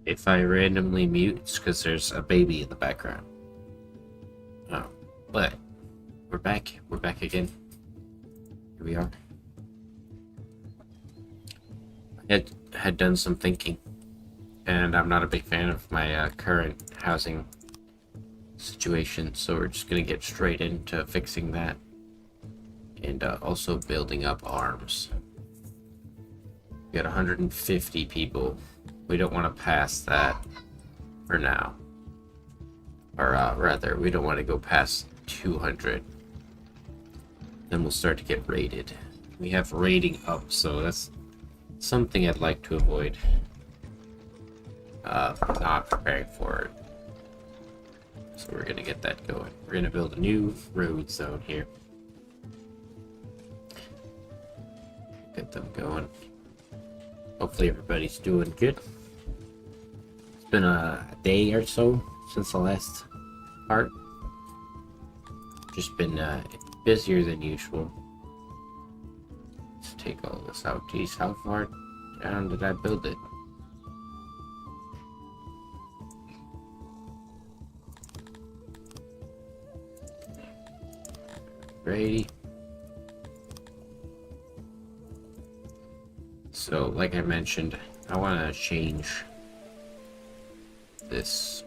If I randomly mute, it's because there's a baby in the background. Oh, but we're back. We're back again. Here we are. I had done some thinking, and I'm not a big fan of my current housing situation, so we're just gonna get straight into fixing that, and also building up arms. We got 150 people. We don't want to pass that for now. Or rather, we don't want to go past 200. Then we'll start to get raided. We have raiding up, so that's something I'd like to avoid. Not preparing for it. So we're gonna get that going. We're gonna build a new road zone here. Get them going. Hopefully everybody's doing good. It's been a day or so since the last part. Just been busier than usual. Let's take all this out. Geez, how far down did I build it? Ready. So, like I mentioned, I want to change this.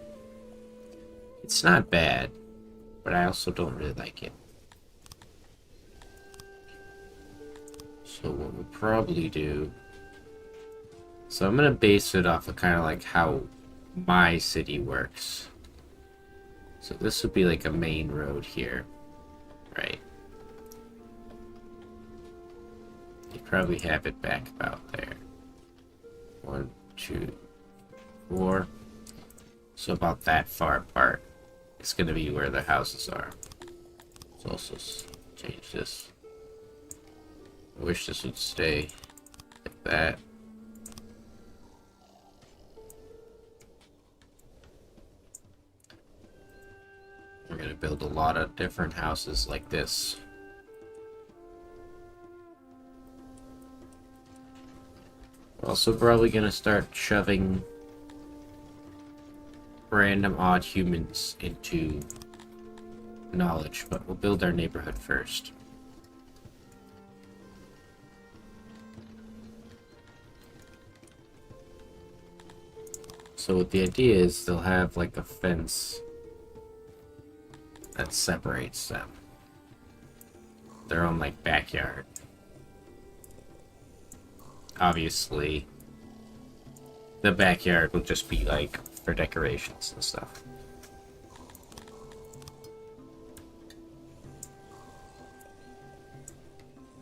It's not bad, but I also don't really like it. So what we'll probably do... So I'm going to base it off of kind of like how my city works. So this would be like a main road here, right? You probably have it back about there. 1, 2, 4. So about that far apart. It's gonna be where the houses are. Let's also change this. I wish this would stay like that. We're gonna build a lot of different houses like this. We're also probably gonna start shoving random odd humans into knowledge, but we'll build our neighborhood first. So what the idea is, they'll have like a fence that separates them. Their own like backyard. Obviously, the backyard will just be like for decorations and stuff.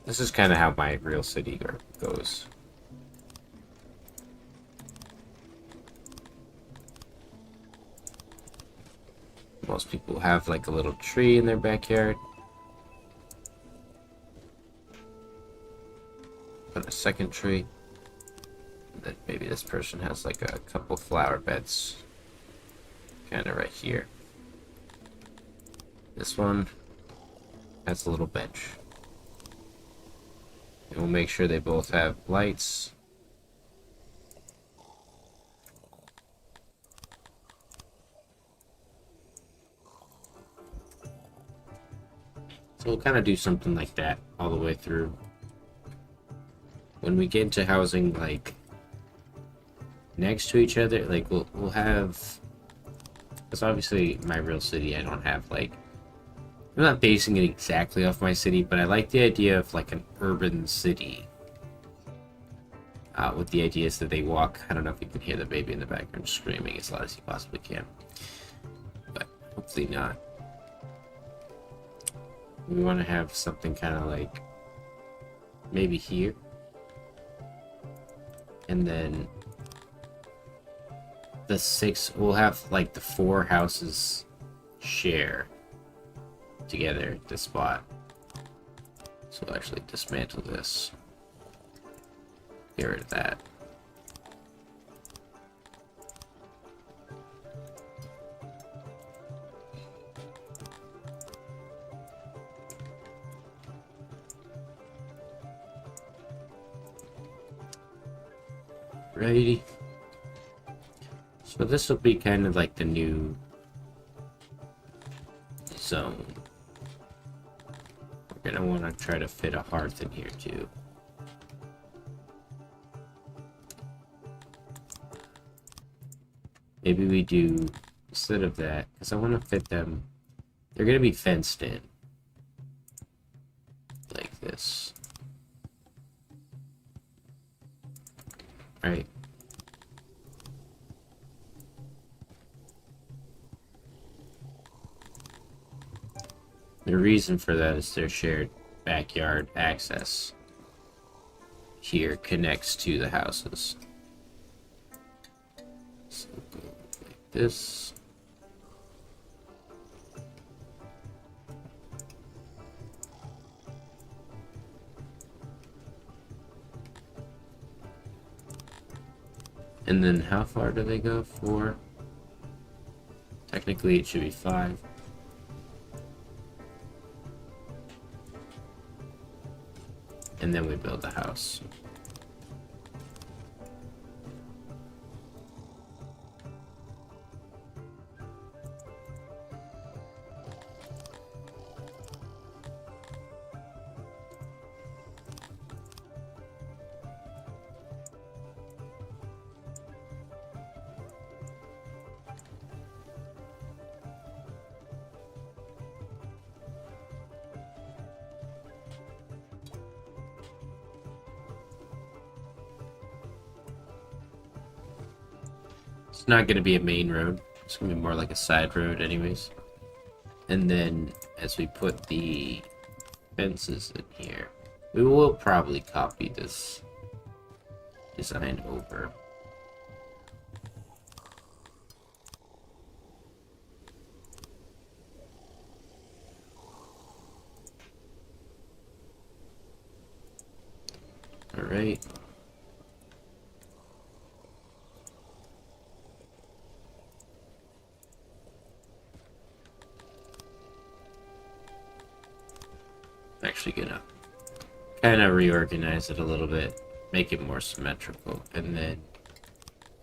This is kind of how my real city goes. Most people have like a little tree in their backyard. Put a second tree. And then maybe this person has like a couple flower beds. Kind of right here. This one has a little bench. And we'll make sure they both have lights. So we'll kind of do something like that all the way through. When we get into housing like next to each other, like we'll have, because obviously my real city I don't have like, I'm not basing it exactly off my city, but I like the idea of like an urban city. With the idea is that they walk, I don't know if you can hear the baby in the background screaming as loud as you possibly can, but hopefully not. We want to have something kind of like maybe here, and then the 6, we'll have like the 4 houses share together at this spot. So we'll actually dismantle this. Get rid of that. Righty. So this will be kind of like the new zone. We're gonna want to try to fit a hearth in here too. Maybe we do, instead of that, because I want to fit them, they're gonna be fenced in. Like this. Right. The reason for that is their shared backyard access here connects to the houses. So go like this. And then how far do they go? 4? Technically it should be 5. And then we build a house. It's not going to be a main road. It's going to be more like a side road anyways. And then as we put the fences in here, we will probably copy this design over. All right. Actually gonna kind of reorganize it a little bit, make it more symmetrical, and then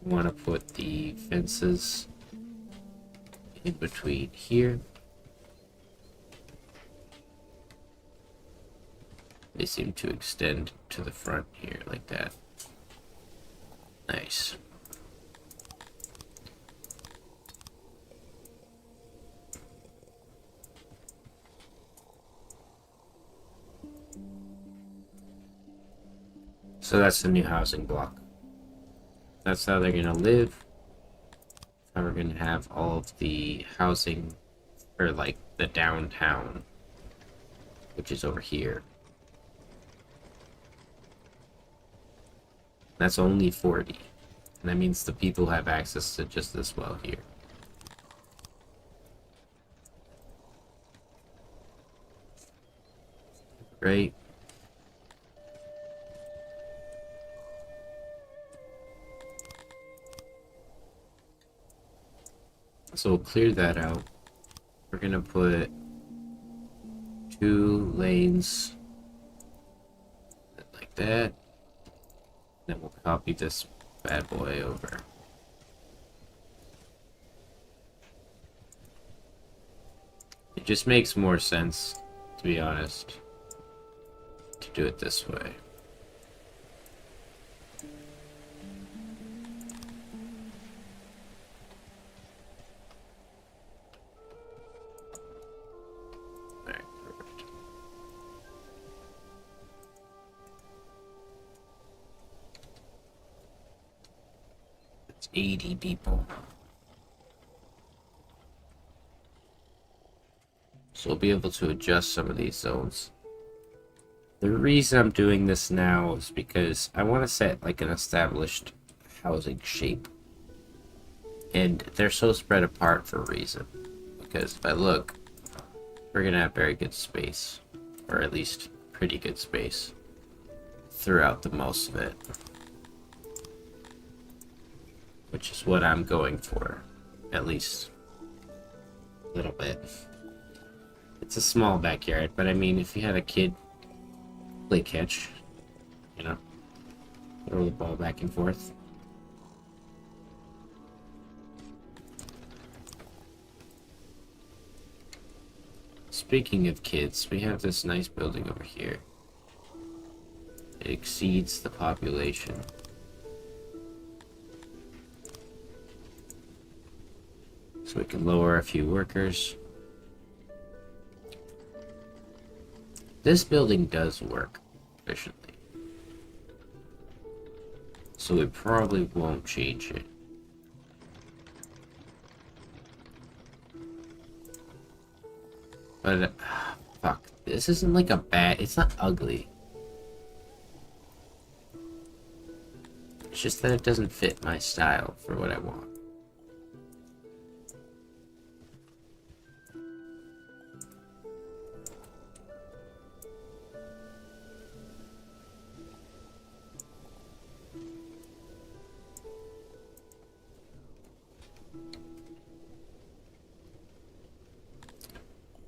want to put the fences in between here. They seem to extend to the front here like that. Nice. So that's the new housing block. That's how they're gonna live. How we're gonna have all of the housing, or like the downtown, which is over here. That's only 40. And that means the people have access to just this well here. Right? So we'll clear that out. We're gonna put 2 lanes like that. Then we'll copy this bad boy over. It just makes more sense, to be honest, to do it this way. Alright, perfect. It's 80 people. So we'll be able to adjust some of these zones. The reason I'm doing this now is because I want to set like an established housing shape. And they're so spread apart for a reason. Because if I look, we're going to have very good space. Or at least pretty good space throughout the most of it. Which is what I'm going for. At least a little bit. It's a small backyard, but I mean, if you had a kid play catch, you know, throw the ball back and forth. Speaking of kids, we have this nice building over here. It exceeds the population. So we can lower a few workers. This building does work efficiently. So we probably won't change it. But, fuck. This isn't like a bad... It's not ugly. It's just that it doesn't fit my style for what I want.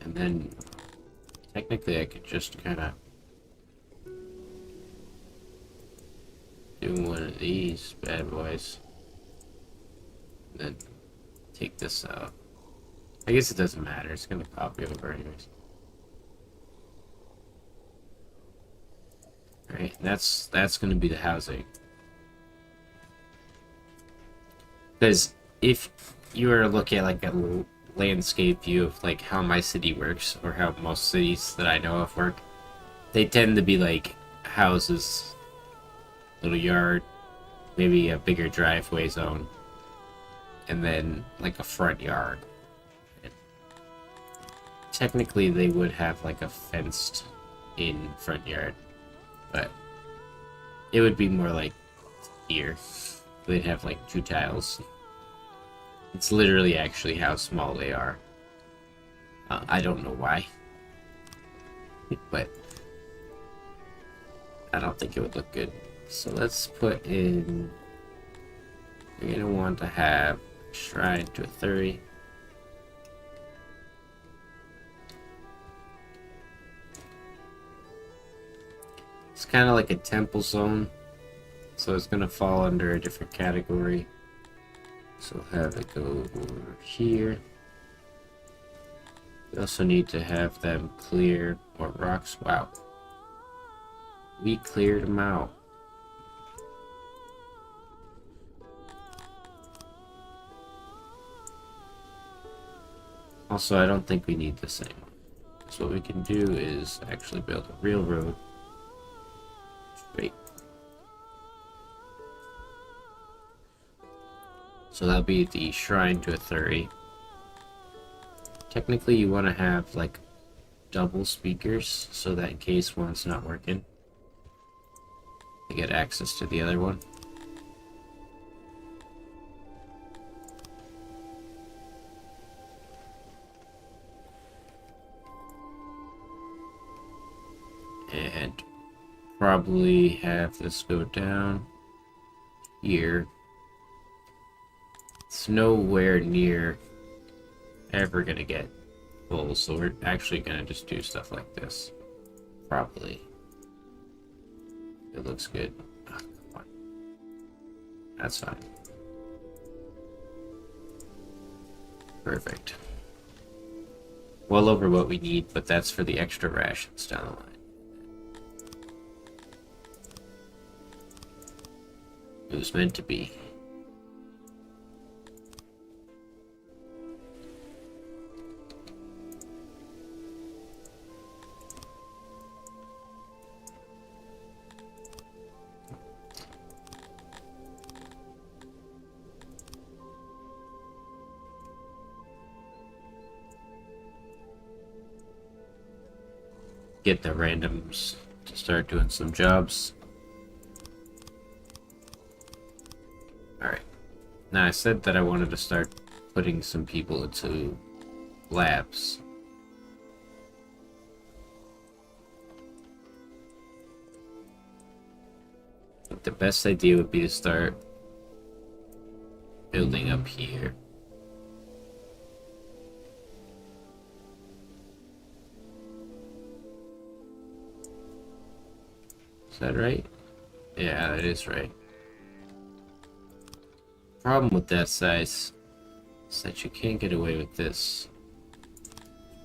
And then, technically I could just kind of do one of these bad boys. And then take this out. I guess it doesn't matter, it's gonna copy over anyways. Alright, that's gonna be the housing. Because if you were to look at like a landscape view of like how my city works, or how most cities that I know of work, they tend to be like houses, little yard, maybe a bigger driveway zone, and then like a front yard. And technically they would have like a fenced in front yard, but it would be more like here. They'd have like 2 tiles. It's literally actually how small they are. I don't know why. But I don't think it would look good. So let's put in... We're gonna want to have shrine to a 30. It's kind of like a temple zone. So it's gonna fall under a different category. So have it go over here. We also need to have them clear more rocks. Wow. We cleared them out. Also, I don't think we need the same. So what we can do is actually build a real road. Straight. So that'll be the shrine to a 30. Technically you want to have like double speakers so that in case one's not working, you get access to the other one. And probably have this go down here. It's nowhere near ever gonna get full, so we're actually gonna just do stuff like this. Probably. It looks good. Oh, come on. That's fine. Perfect. Well over what we need, but that's for the extra rations down the line. It was meant to be. Get the randoms to start doing some jobs. Alright. Now I said that I wanted to start putting some people into labs. I think the best idea would be to start building up here. Is that right? Yeah, that is right. Problem with that size is that you can't get away with this.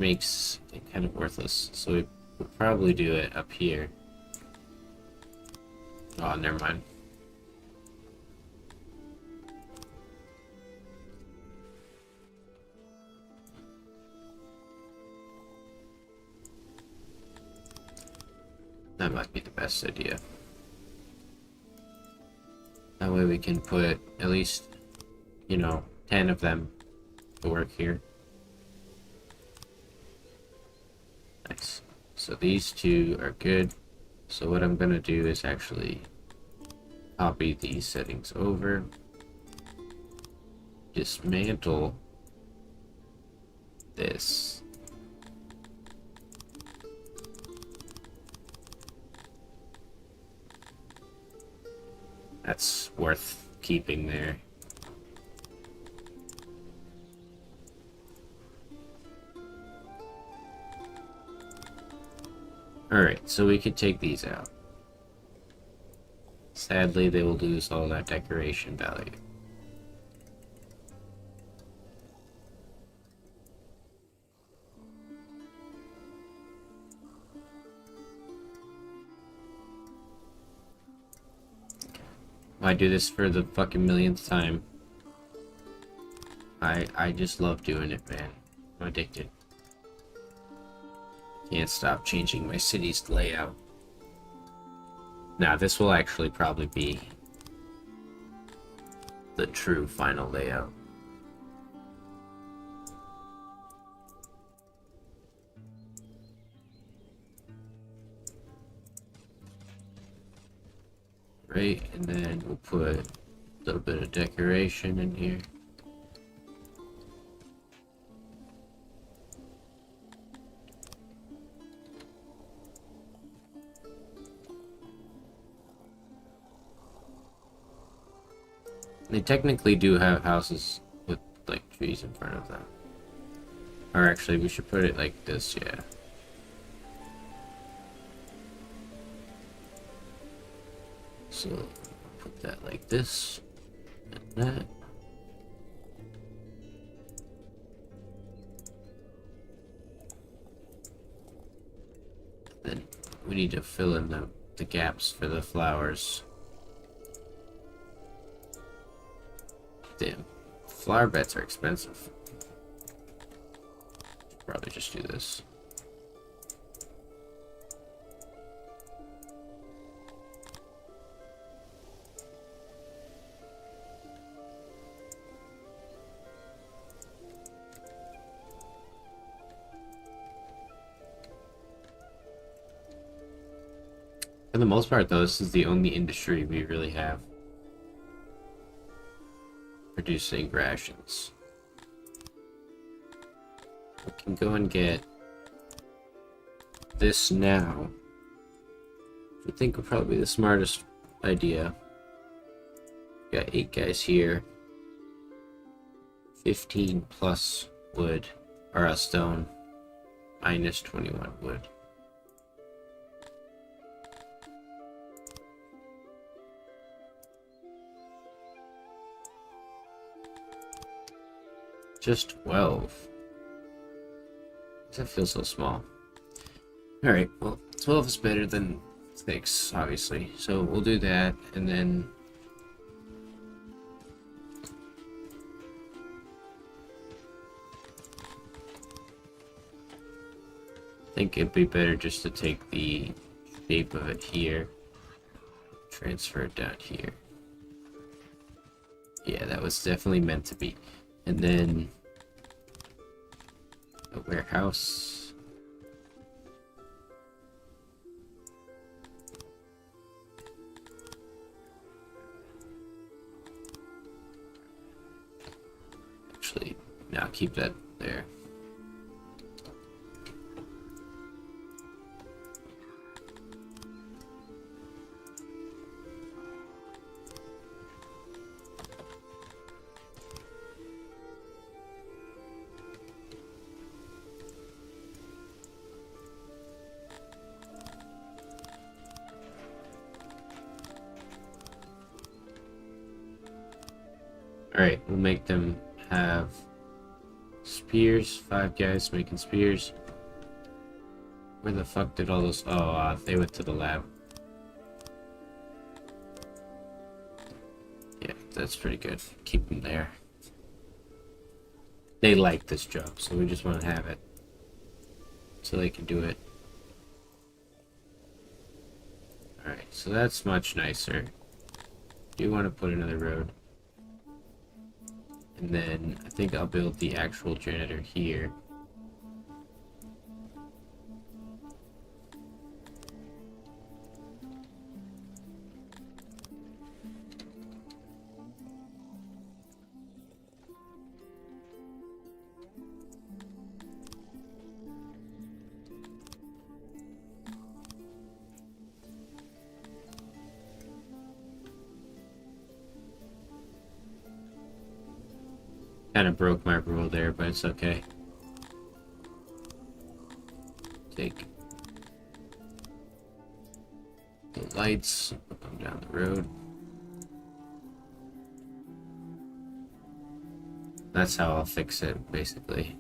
makes it kind of worthless. So we will probably do it up here. Oh, never mind. That might be the best idea. That way we can put at least, 10 of them to work here. Nice. So these two are good. So what I'm gonna do is actually copy these settings over, dismantle this. That's worth keeping there. Alright, so we could take these out. Sadly, they will lose all that decoration value. I do this for the fucking millionth time. I just love doing it, man. I'm addicted. Can't stop changing my city's layout. Now, this will actually probably be the true final layout. Right, and then we'll put a little bit of decoration in here. They technically do have houses with, like, trees in front of them. Or actually, we should put it like this, yeah. So, put that like this, and that. Then we need to fill in the gaps for the flowers. Damn, flower beds are expensive. Probably just do this. For the most part, though, this is the only industry we really have producing rations. We can go and get this now. I think would probably be the smartest idea. Got 8 guys here. 15 plus wood, or a stone, minus 21 wood. Just 12. Does that feel so small? Alright, well, 12 is better than 6, obviously. So we'll do that, and then... I think it'd be better just to take the shape of it here, transfer it down here. Yeah, that was definitely meant to be. And then a warehouse. Actually, now keep that there. Alright, we'll make them have spears. 5 guys making spears. Where the fuck did all those... Oh, they went to the lab. Yeah, that's pretty good. Keep them there. They like this job, so we just want to have it. So they can do it. Alright, so that's much nicer. Do want to put another road. And then I think I'll build the actual janitor here. Kind of broke my rule there, but it's okay. Take the lights, put them down the road. That's how I'll fix it, basically.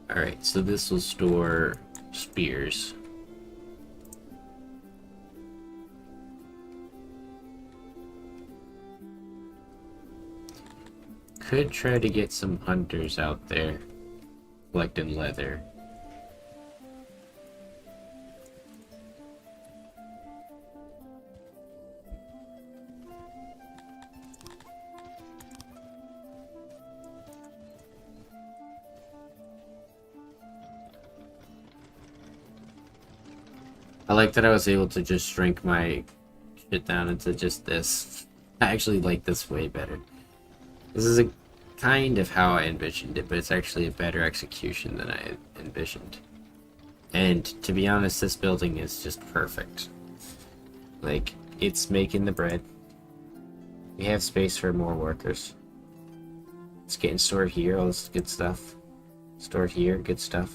Alright, so this will store spears. Could try to get some hunters out there collecting leather. I like that I was able to just shrink my shit down into just this. I actually like this way better. This is a kind of how I envisioned it, but it's actually a better execution than I envisioned. And to be honest, this building is just perfect. Like, it's making the bread. We have space for more workers. It's getting stored here, all this good stuff. Stored here, good stuff.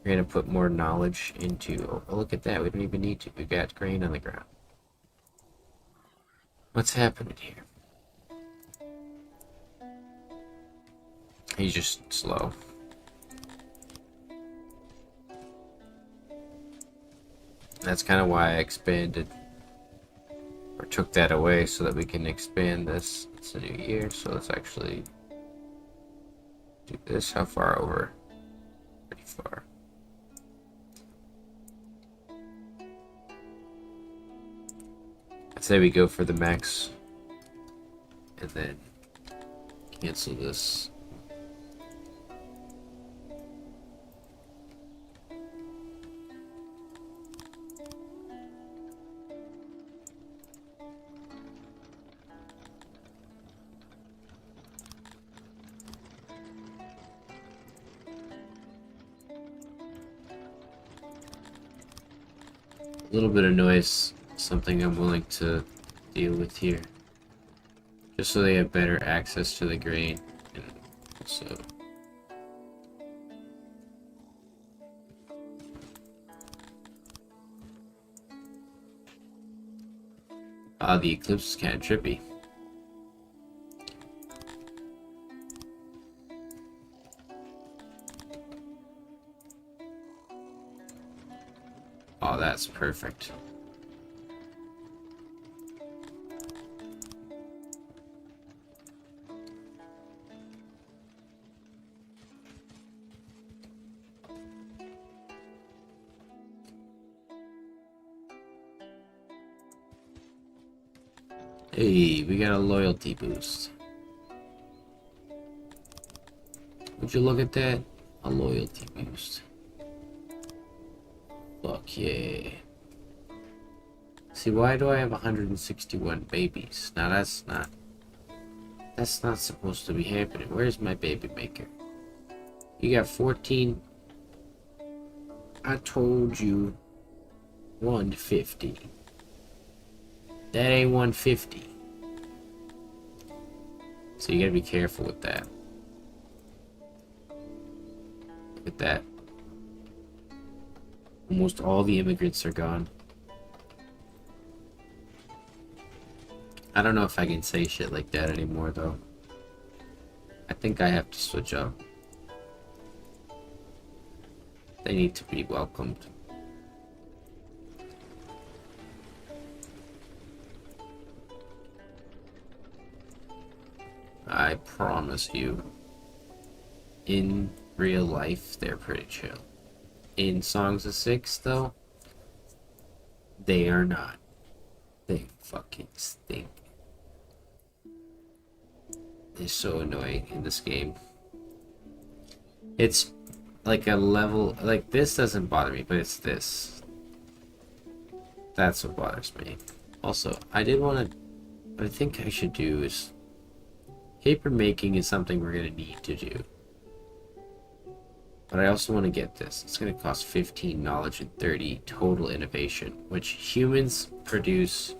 We're gonna put more knowledge into... Oh, look at that, we don't even need to. We've got grain on the ground. What's happening here? He's just slow. That's kind of why I expanded, or took that away, so that we can expand this. It's a new year, so let's actually do this. How far over? Pretty far. I'd say we go for the max, and then cancel this. A little bit of noise, something I'm willing to deal with here. Just so they have better access to the grain. And so the eclipse is kind of trippy. Oh, that's perfect. Hey, we got a loyalty boost. Would you look at that? A loyalty boost. Fuck yeah. See, why do I have 161 babies? Now that's not supposed to be happening. Where's my baby maker? You got 14. I told you 150. That ain't 150. So you gotta be careful with that. Look at that. Almost all the immigrants are gone. I don't know if I can say shit like that anymore, though. I think I have to switch up. They need to be welcomed. I promise you, in real life, they're pretty chill. In Songs of Six, though, they are not. They fucking stink. They're so annoying in this game. It's like a level, like this doesn't bother me, but it's this. That's what bothers me. Also, I did want to, what I think I should do is, paper making is something we're going to need to do. But I also want to get this. It's going to cost 15 knowledge and 30 total innovation, which humans produce.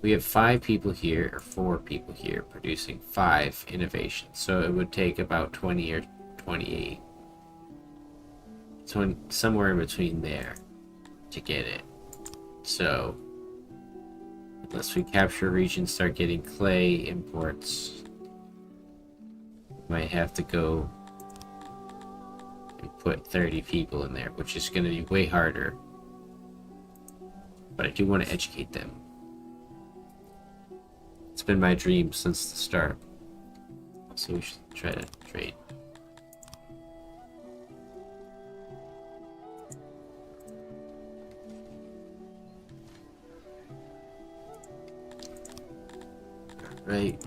We have 5 people here, or 4 people here, producing 5 innovations. So it would take about 20 or 28. So somewhere in between there to get it. So unless we capture a region, start getting clay imports, might have to go and put 30 people in there, which is going to be way harder. But I do want to educate them. It's been my dream since the start. So we should try to trade. Right.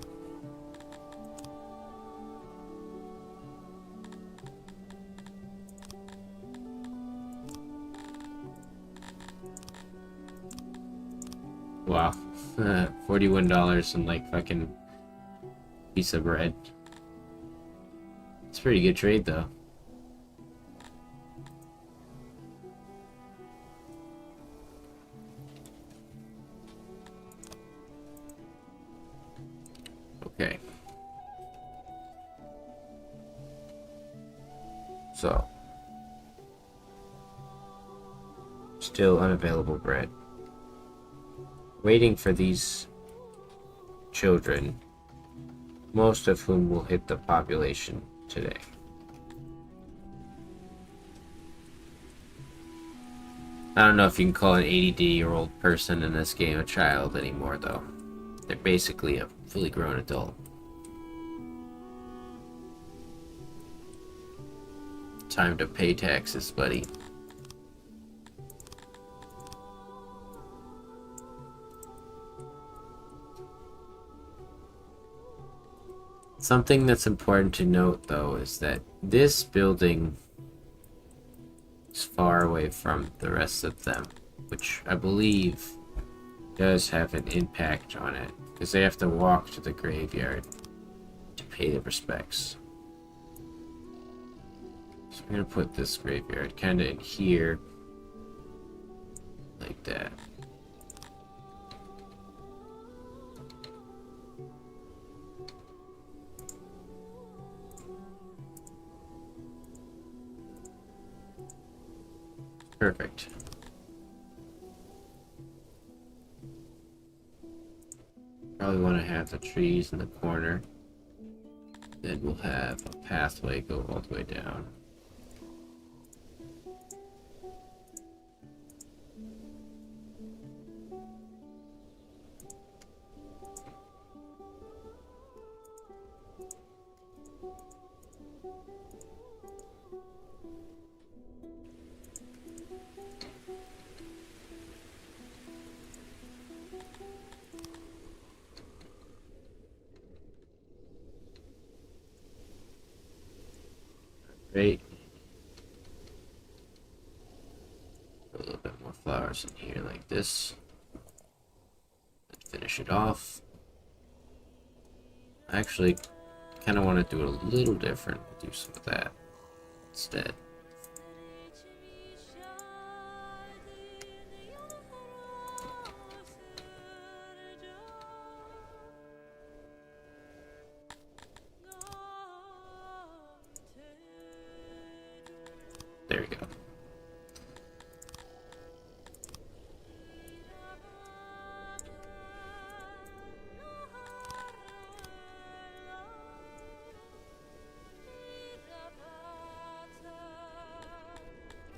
Wow. $41 and like fucking piece of bread. It's a pretty good trade though. Okay. So. Still unavailable bread. Waiting for these children, most of whom will hit the population today. I don't know if you can call an 80-year-old person in this game a child anymore, though. They're basically a fully grown adult. Time to pay taxes, buddy. Something that's important to note, though, is that this building is far away from the rest of them, which I believe does have an impact on it, because they have to walk to the graveyard to pay their respects. So I'm going to put this graveyard kind of in here, like that. Perfect. Probably want to have the trees in the corner. Then we'll have a pathway go all the way down. Great. A little bit more flowers in here like this. Let's finish it off. I actually kind of want to do it a little different. Do some of that instead. There we go.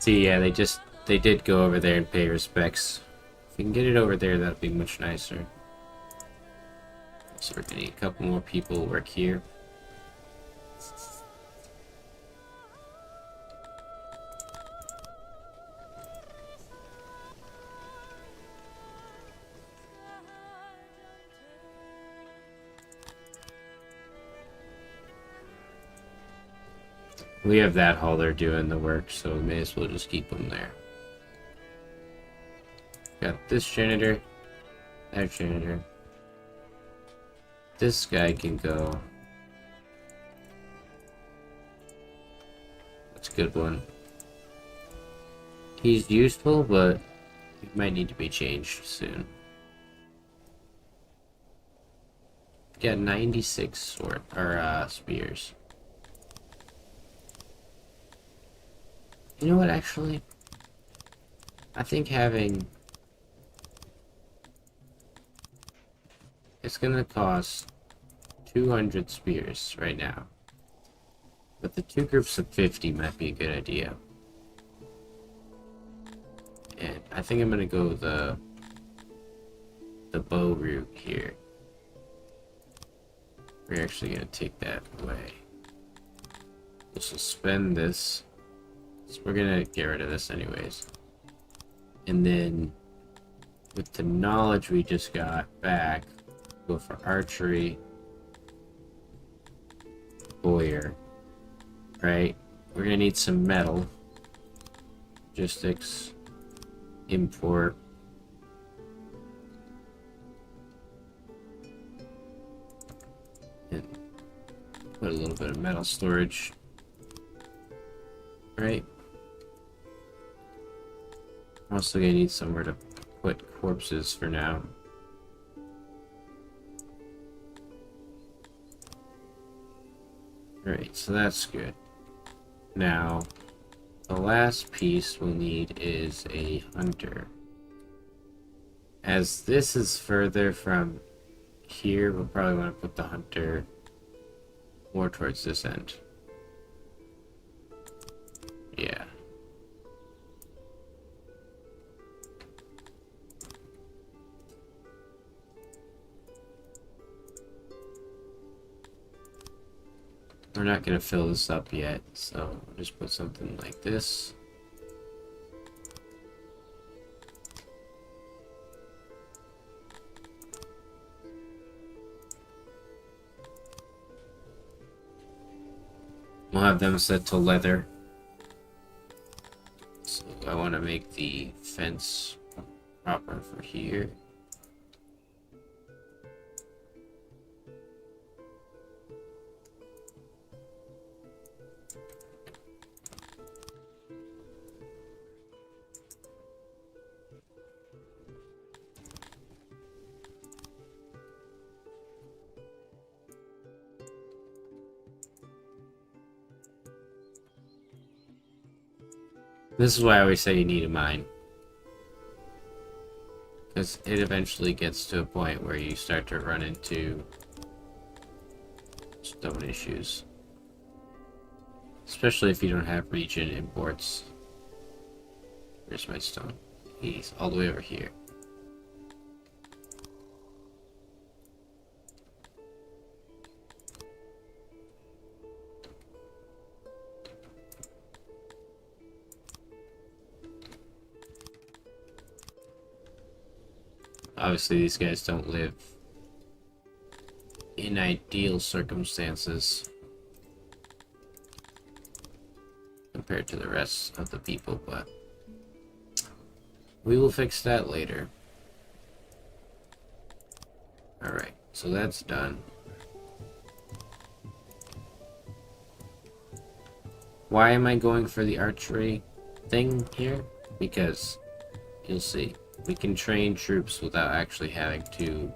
See, yeah, they did go over there and pay respects. If we can get it over there, that'd be much nicer. So we're gonna need a couple more people work here. We have that hauler doing the work, so we may as well just keep them there. Got this janitor, that janitor. This guy can go. That's a good one. He's useful, but he might need to be changed soon. Got 96 spears. You know what, actually? I think having... It's gonna cost 200 spears right now. But the 2 groups of 50 might be a good idea. And I think I'm gonna go the bow route here. We're actually gonna take that away. We'll suspend this. So we're gonna get rid of this anyways. And then with the knowledge we just got back, go for archery. Boyer. Right? We're gonna need some metal. Logistics. Import. And put a little bit of metal storage. Right? I'm also gonna need somewhere to put corpses for now. Alright, so that's good. Now, the last piece we'll need is a hunter. As this is further from here, we'll probably want to put the hunter more towards this end. Yeah. We're not going to fill this up yet, so I'll just put something like this. We'll have them set to leather. So I want to make the fence proper for here. This is why I always say you need a mine. Because it eventually gets to a point where you start to run into stone issues. Especially if you don't have region imports. Where's my stone? He's all the way over here. Obviously, these guys don't live in ideal circumstances compared to the rest of the people, but we will fix that later. Alright, so that's done. Why am I going for the archery thing here? Because you'll see. We can train troops without actually having to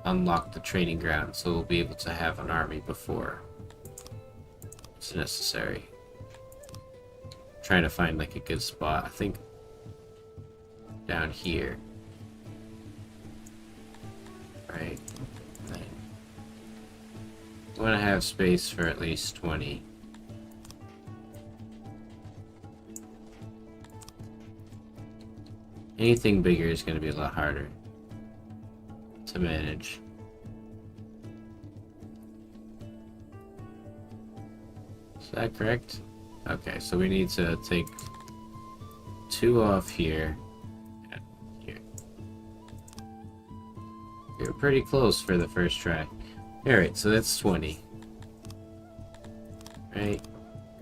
unlock the training ground, so we'll be able to have an army before it's necessary. Trying to find like a good spot. I think down here. Right. I want to have space for at least 20. Anything bigger is going to be a lot harder to manage. Is that correct? Okay, so we need to take 2 off here and here. You're pretty close for the first try. Alright, so that's 20. Right,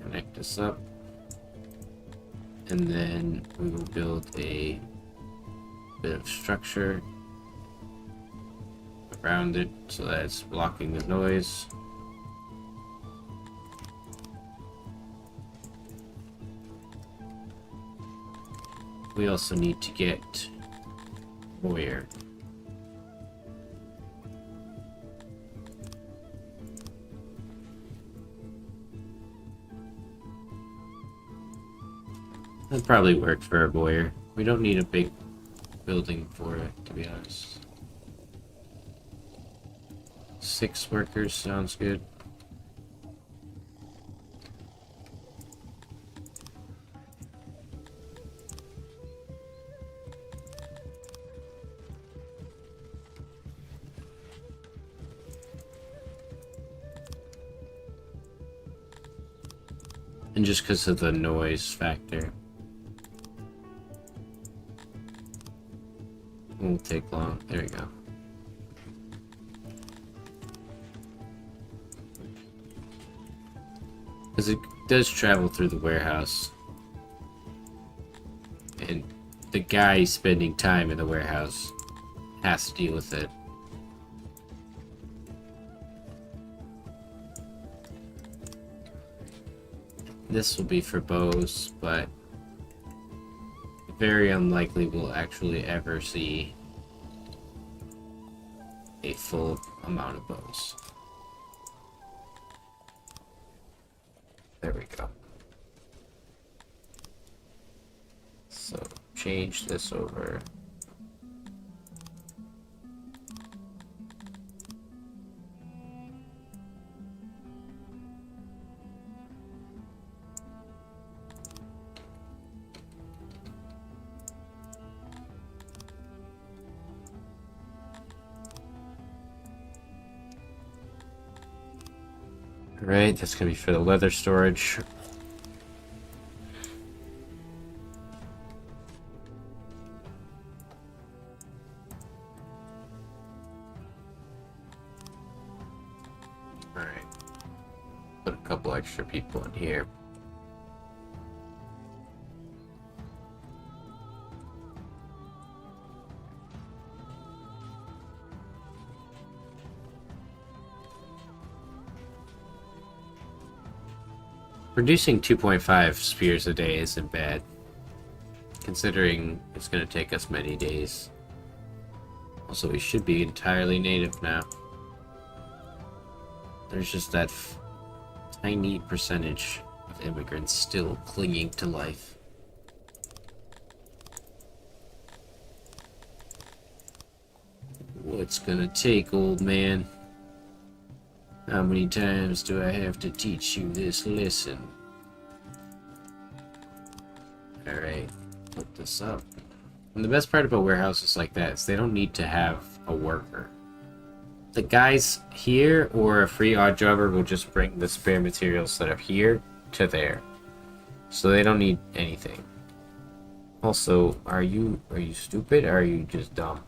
connect this up. And then we will build a bit of structure around it so that it's blocking the noise. We also need to get Boyer. That'd probably work for a Boyer. We don't need a big building for it, to be honest. 6 workers sounds good. And just because of the noise factor. Won't take long. There we go. Because it does travel through the warehouse. And the guy spending time in the warehouse has to deal with it. This will be for bows, but very unlikely we'll actually ever see a full amount of bows. There we go. So change this over. Alright, that's gonna be for the leather storage. Alright. Put a couple extra people in here. Producing 2.5 spears a day isn't bad, considering it's going to take us many days. Also, we should be entirely native now. There's just that tiny percentage of immigrants still clinging to life. What's gonna take, old man? How many times do I have to teach you this lesson? Alright, put this up. And the best part about warehouses like that is they don't need to have a worker. The guys here or a free odd jobber will just bring the spare materials that are here to there. So they don't need anything. Also, are you stupid or are you just dumb?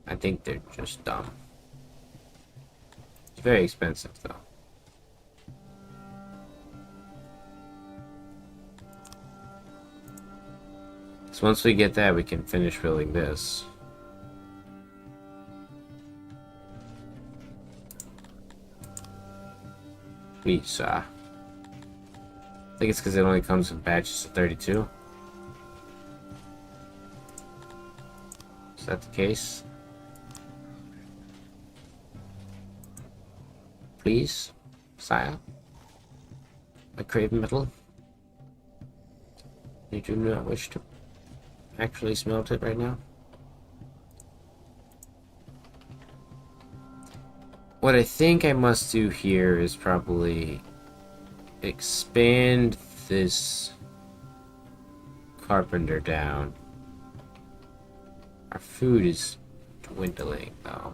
I think they're just dumb. It's very expensive though. So once we get that, we can finish building this. Pizza. I think it's because it only comes in batches of 32. Is that the case? Please, sire. I crave metal. You do not wish to actually smelt it right now? What I think I must do here is probably expand this carpenter down. Our food is dwindling, though.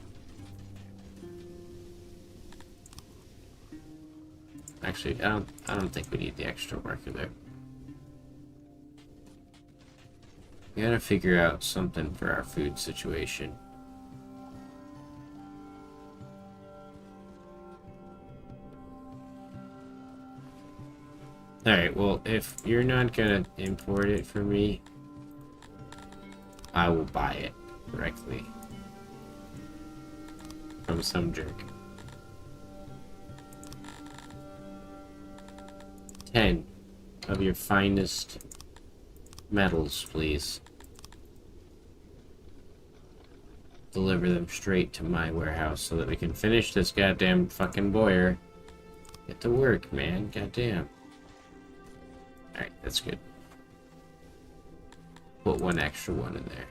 Actually, I don't think we need the extra worker there. We gotta figure out something for our food situation. Alright, well, if you're not gonna import it for me, I will buy it directly from some jerk. 10 of your finest metals, please. Deliver them straight to my warehouse so that we can finish this goddamn fucking boiler. Get to work, man. Goddamn. Alright, that's good. Put one extra one in there.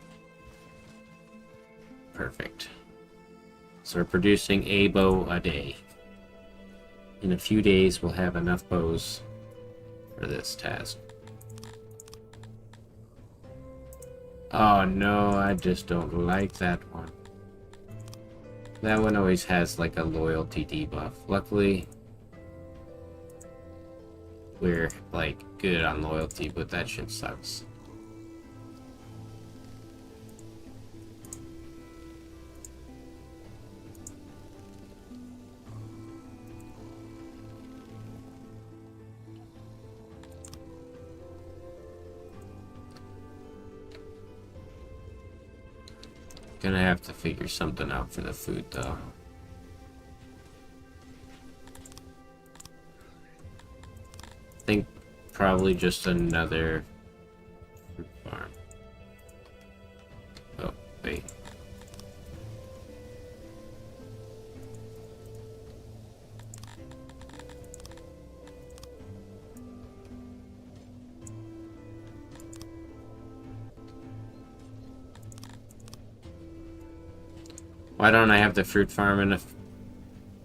Perfect. So we're producing a bow a day. In a few days, we'll have enough bows for this task. Oh no, I just don't like that one. That one always has like a loyalty debuff. Luckily, we're like good on loyalty, but that shit sucks. Gonna have to figure something out for the food though. I think probably just another fruit farm. Oh, wait. Why don't I have the fruit farm in a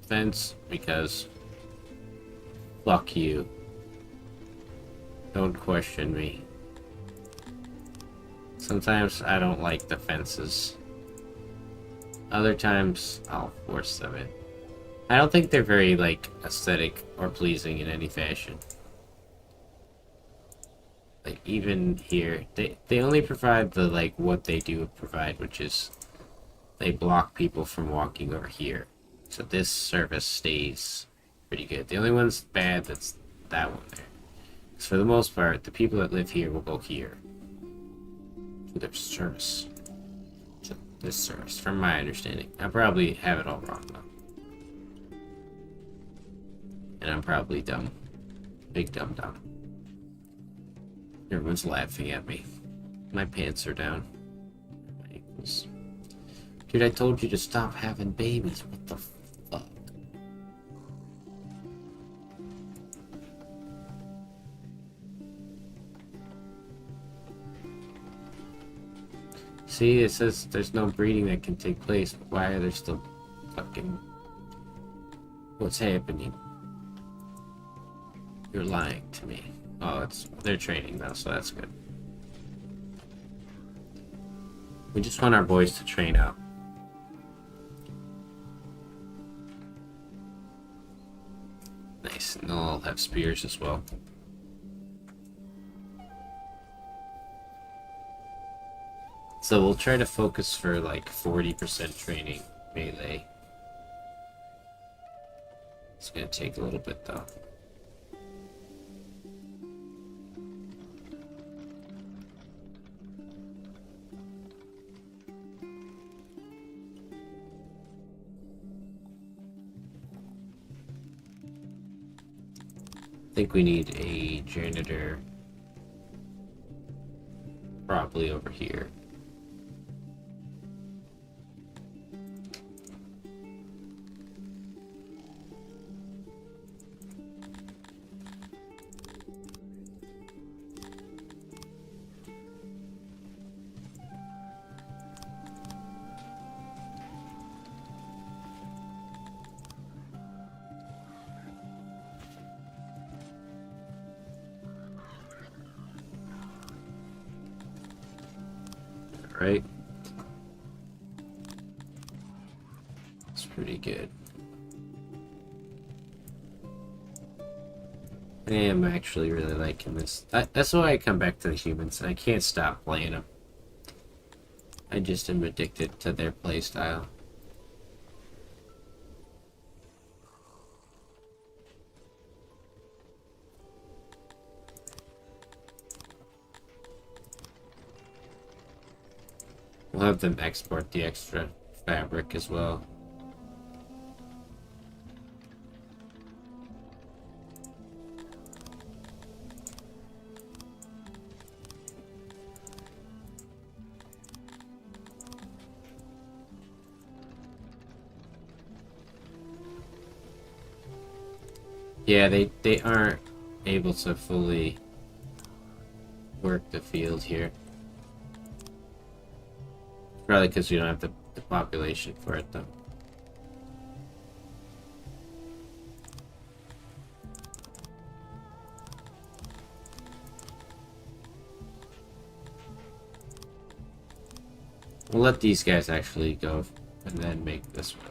fence? Because fuck you. Don't question me. Sometimes I don't like the fences. Other times I'll force them in. I don't think they're very like aesthetic or pleasing in any fashion. Like even here, they only provide the like what they do provide, which is they block people from walking over here. So this service stays pretty good. The only one's bad that's that one there. Because for the most part, the people that live here will go here. To their service. To this service, from my understanding. I probably have it all wrong though. And I'm probably dumb. Big dumb. Everyone's laughing at me. My pants are down. My ankles. Dude, I told you to stop having babies. What the fuck? See, it says there's no breeding that can take place. But why are there still fucking... What's happening? You're lying to me. Oh, they're training though, so that's good. We just want our boys to train up. Nice, and they'll all have spears as well. So we'll try to focus for like 40% training melee. It's gonna take a little bit though. I think we need a janitor probably over here. right? It's pretty good. I am actually really liking this. That's why I come back to the humans. I can't stop playing them. I just am addicted to their playstyle. We'll have them export the extra fabric as well. Yeah, they aren't able to fully work the field here. Probably because we don't have the population for it, though. We'll let these guys actually go and then make this one.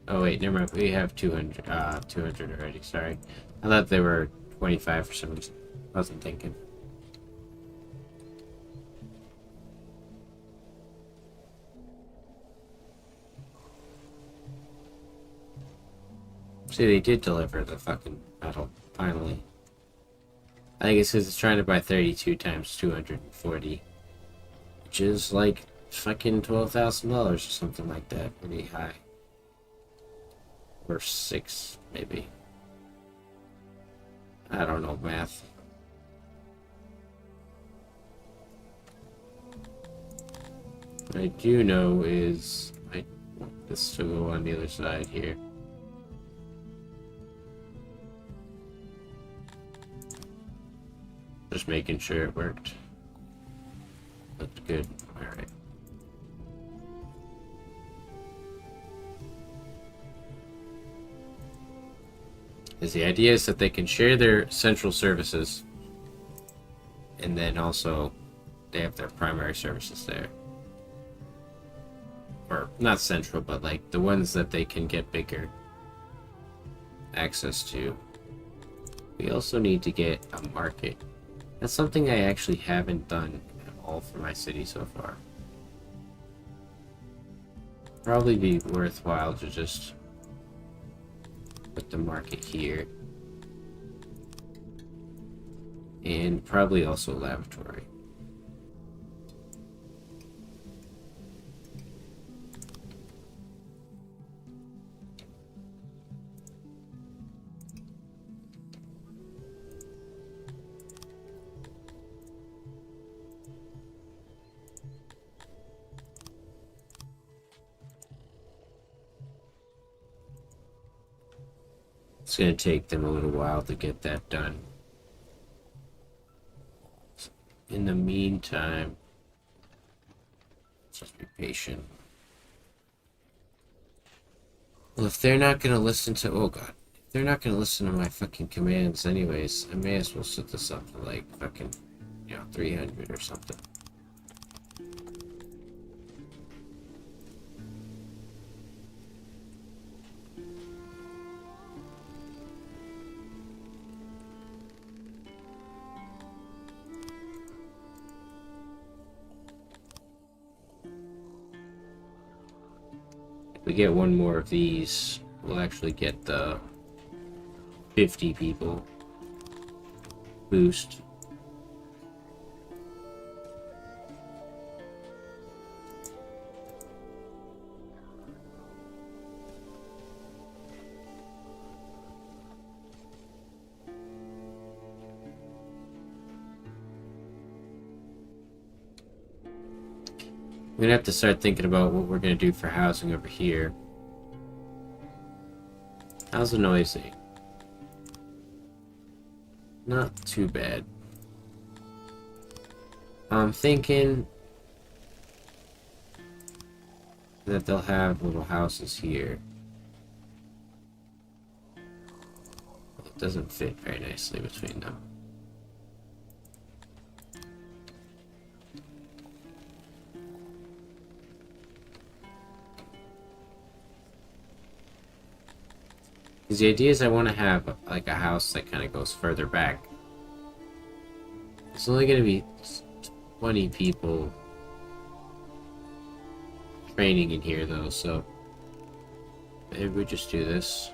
Oh wait, never mind. We have 200 already, sorry. I thought they were 25 for some reason. Wasn't thinking. See, they did deliver the fucking metal, finally. I think it's because it's trying to buy 32 times 240. Which is like fucking $12,000 or something like that. Pretty high. Or 6, maybe. I don't know math. What I do know is I want this to go on the other side here. Just making sure it worked. Looked good. Alright. Because the idea is that they can share their central services, and then also they have their primary services there. Or not central, but like the ones that they can get bigger access to. We also need to get a market. That's something I actually haven't done at all for my city so far. Probably be worthwhile to just put the market here. And probably also a laboratory. It's going to take them a little while to get that done. In the meantime, let's just be patient. Well, if they're not going to listen to... Oh, God. If they're not going to listen to my fucking commands anyways, I may as well set this up to, like, fucking, 300 or something. We get one more of these, we'll actually get the 50 people boost. We're gonna have to start thinking about what we're gonna do for housing over here. How's the noisy? Not too bad. I'm thinking that they'll have little houses here. It doesn't fit very nicely between them. Because the idea is I want to have like a house that kind of goes further back. It's only going to be 20 people training in here though, so maybe we just do this.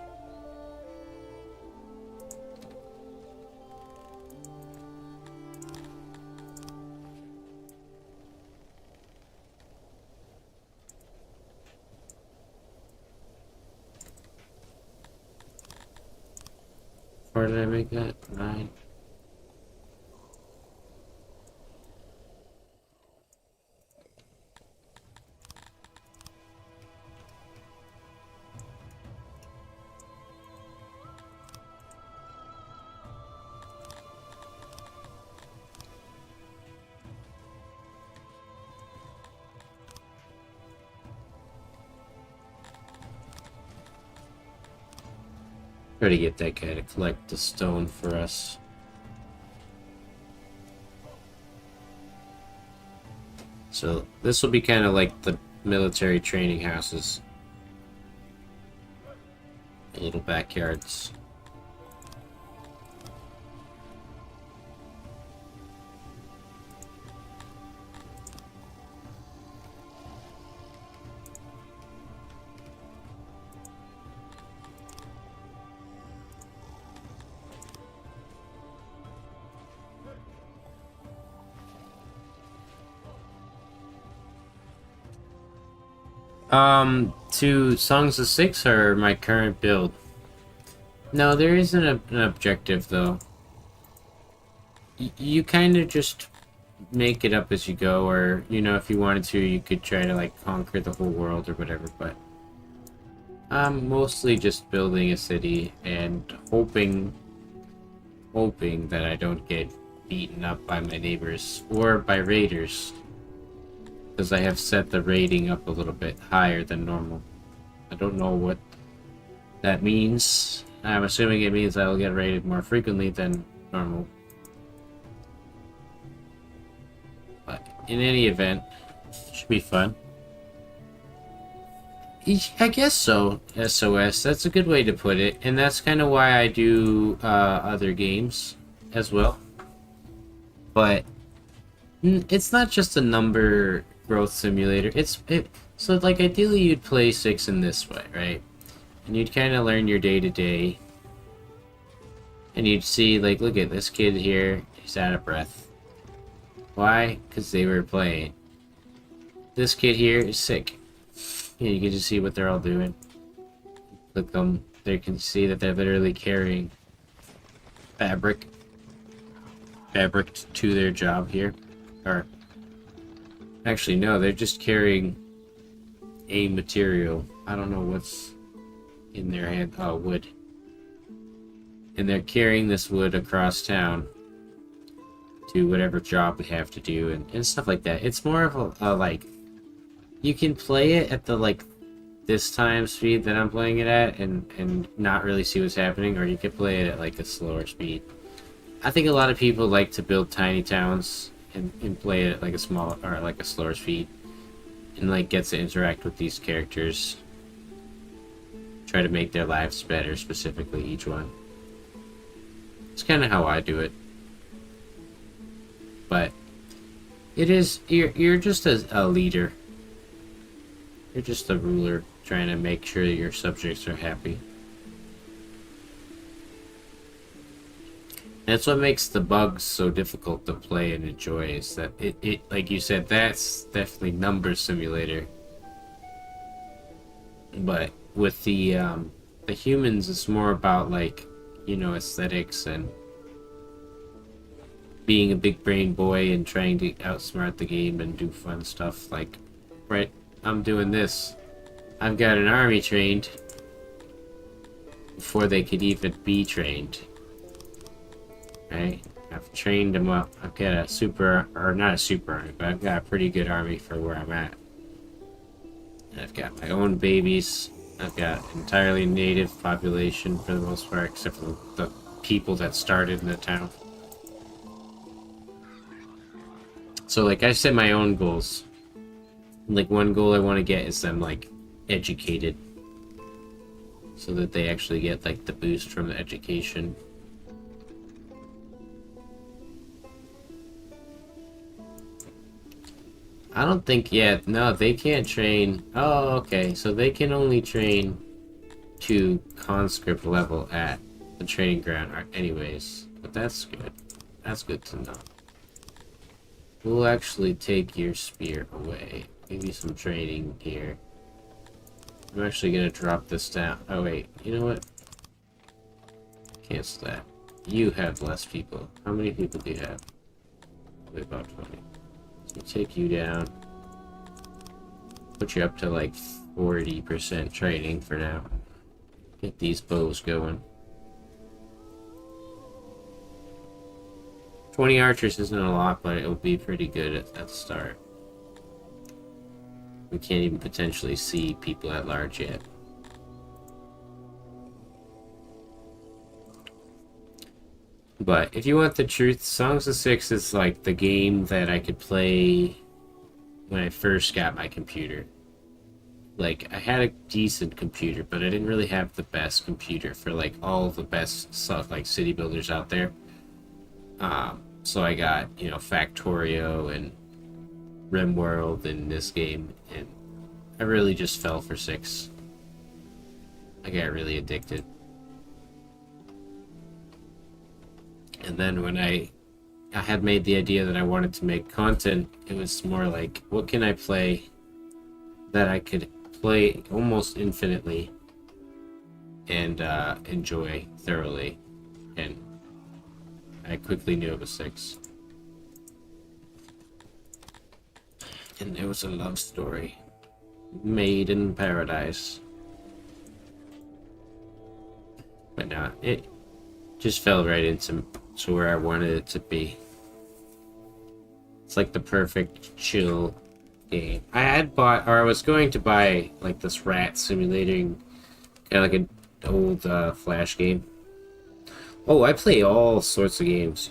Where did I make that? 9. Try to get that guy to collect the stone for us. So this will be kind of like the military training houses. Little backyards. To Songs of Six or my current build? No, there isn't an objective though. You kind of just make it up as you go, or you know, if you wanted to, you could try to like conquer the whole world or whatever. But I'm mostly just building a city and hoping that I don't get beaten up by my neighbors or by raiders. Because I have set the rating up a little bit higher than normal. I don't know what that means. I'm assuming it means I will get raided more frequently than normal. But in any event, it should be fun. I guess so, SOS. That's a good way to put it. And that's kind of why I do other games as well. But it's not just a number growth simulator. So like ideally you'd play 6 in this way, right? And you'd kind of learn your day-to-day. And you'd see, like, look at this kid here. He's out of breath. Why? Because they were playing. This kid here is sick. Yeah, you can just see what they're all doing. Click them. They can see that they're literally carrying fabric to their job here. Or actually, no, they're just carrying a material. I don't know what's in their hand. Oh, wood. And they're carrying this wood across town to whatever job they have to do and stuff like that. It's more of a like, you can play it at the like this time speed that I'm playing it at and not really see what's happening, or you can play it at like a slower speed. I think a lot of people like to build tiny towns and play it at like a small or like a slower speed and like get to interact with these characters, try to make their lives better, specifically each one. It's kind of how I do it. But it is, you're just a leader. You're just a ruler trying to make sure that your subjects are happy. That's what makes the bugs so difficult to play and enjoy, is that it like you said, that's definitely number simulator. But with the humans, it's more about like, you know, aesthetics and being a big brain boy and trying to outsmart the game and do fun stuff. Like, right, I'm doing this. I've got an army trained before they could even be trained. Right? I've trained them up. I've got a super, or not a super army, but I've got a pretty good army for where I'm at. And I've got my own babies. I've got entirely native population for the most part, except for the people that started in the town. So like I set my own goals. Like one goal I want to get is them like educated. so that they actually get like the boost from the education. I don't think yet. No, they can't train. Oh, okay. So they can only train to conscript level at the training ground, anyways. But that's good. That's good to know. We'll actually take your spear away. Give you some training here. I'm actually gonna drop this down. Oh wait, you know what? Cancel that. You have less people. How many people do you have? Wait, about 20. So take you down. Put you up to like 40% training for now. Get these bows going. 20 archers isn't a lot, but it'll be pretty good at the start. We can't even potentially see people at large yet. But if you want the truth, Songs of Six is like the game that I could play when I first got my computer. Like, I had a decent computer, but I didn't really have the best computer for like all of the best stuff, like city builders out there. So I got, you know, Factorio and RimWorld in this game, and I really just fell for 6. I got really addicted. And then when I had made the idea that I wanted to make content, it was more like, what can I play that I could play almost infinitely and enjoy thoroughly? And I quickly knew it was 6. And it was a love story made in paradise. But no, it just fell right into where I wanted it to be. It's like the perfect chill game. I had bought, or I was going to buy, like this rat simulating, kind of like an old Flash game. Oh, I play all sorts of games.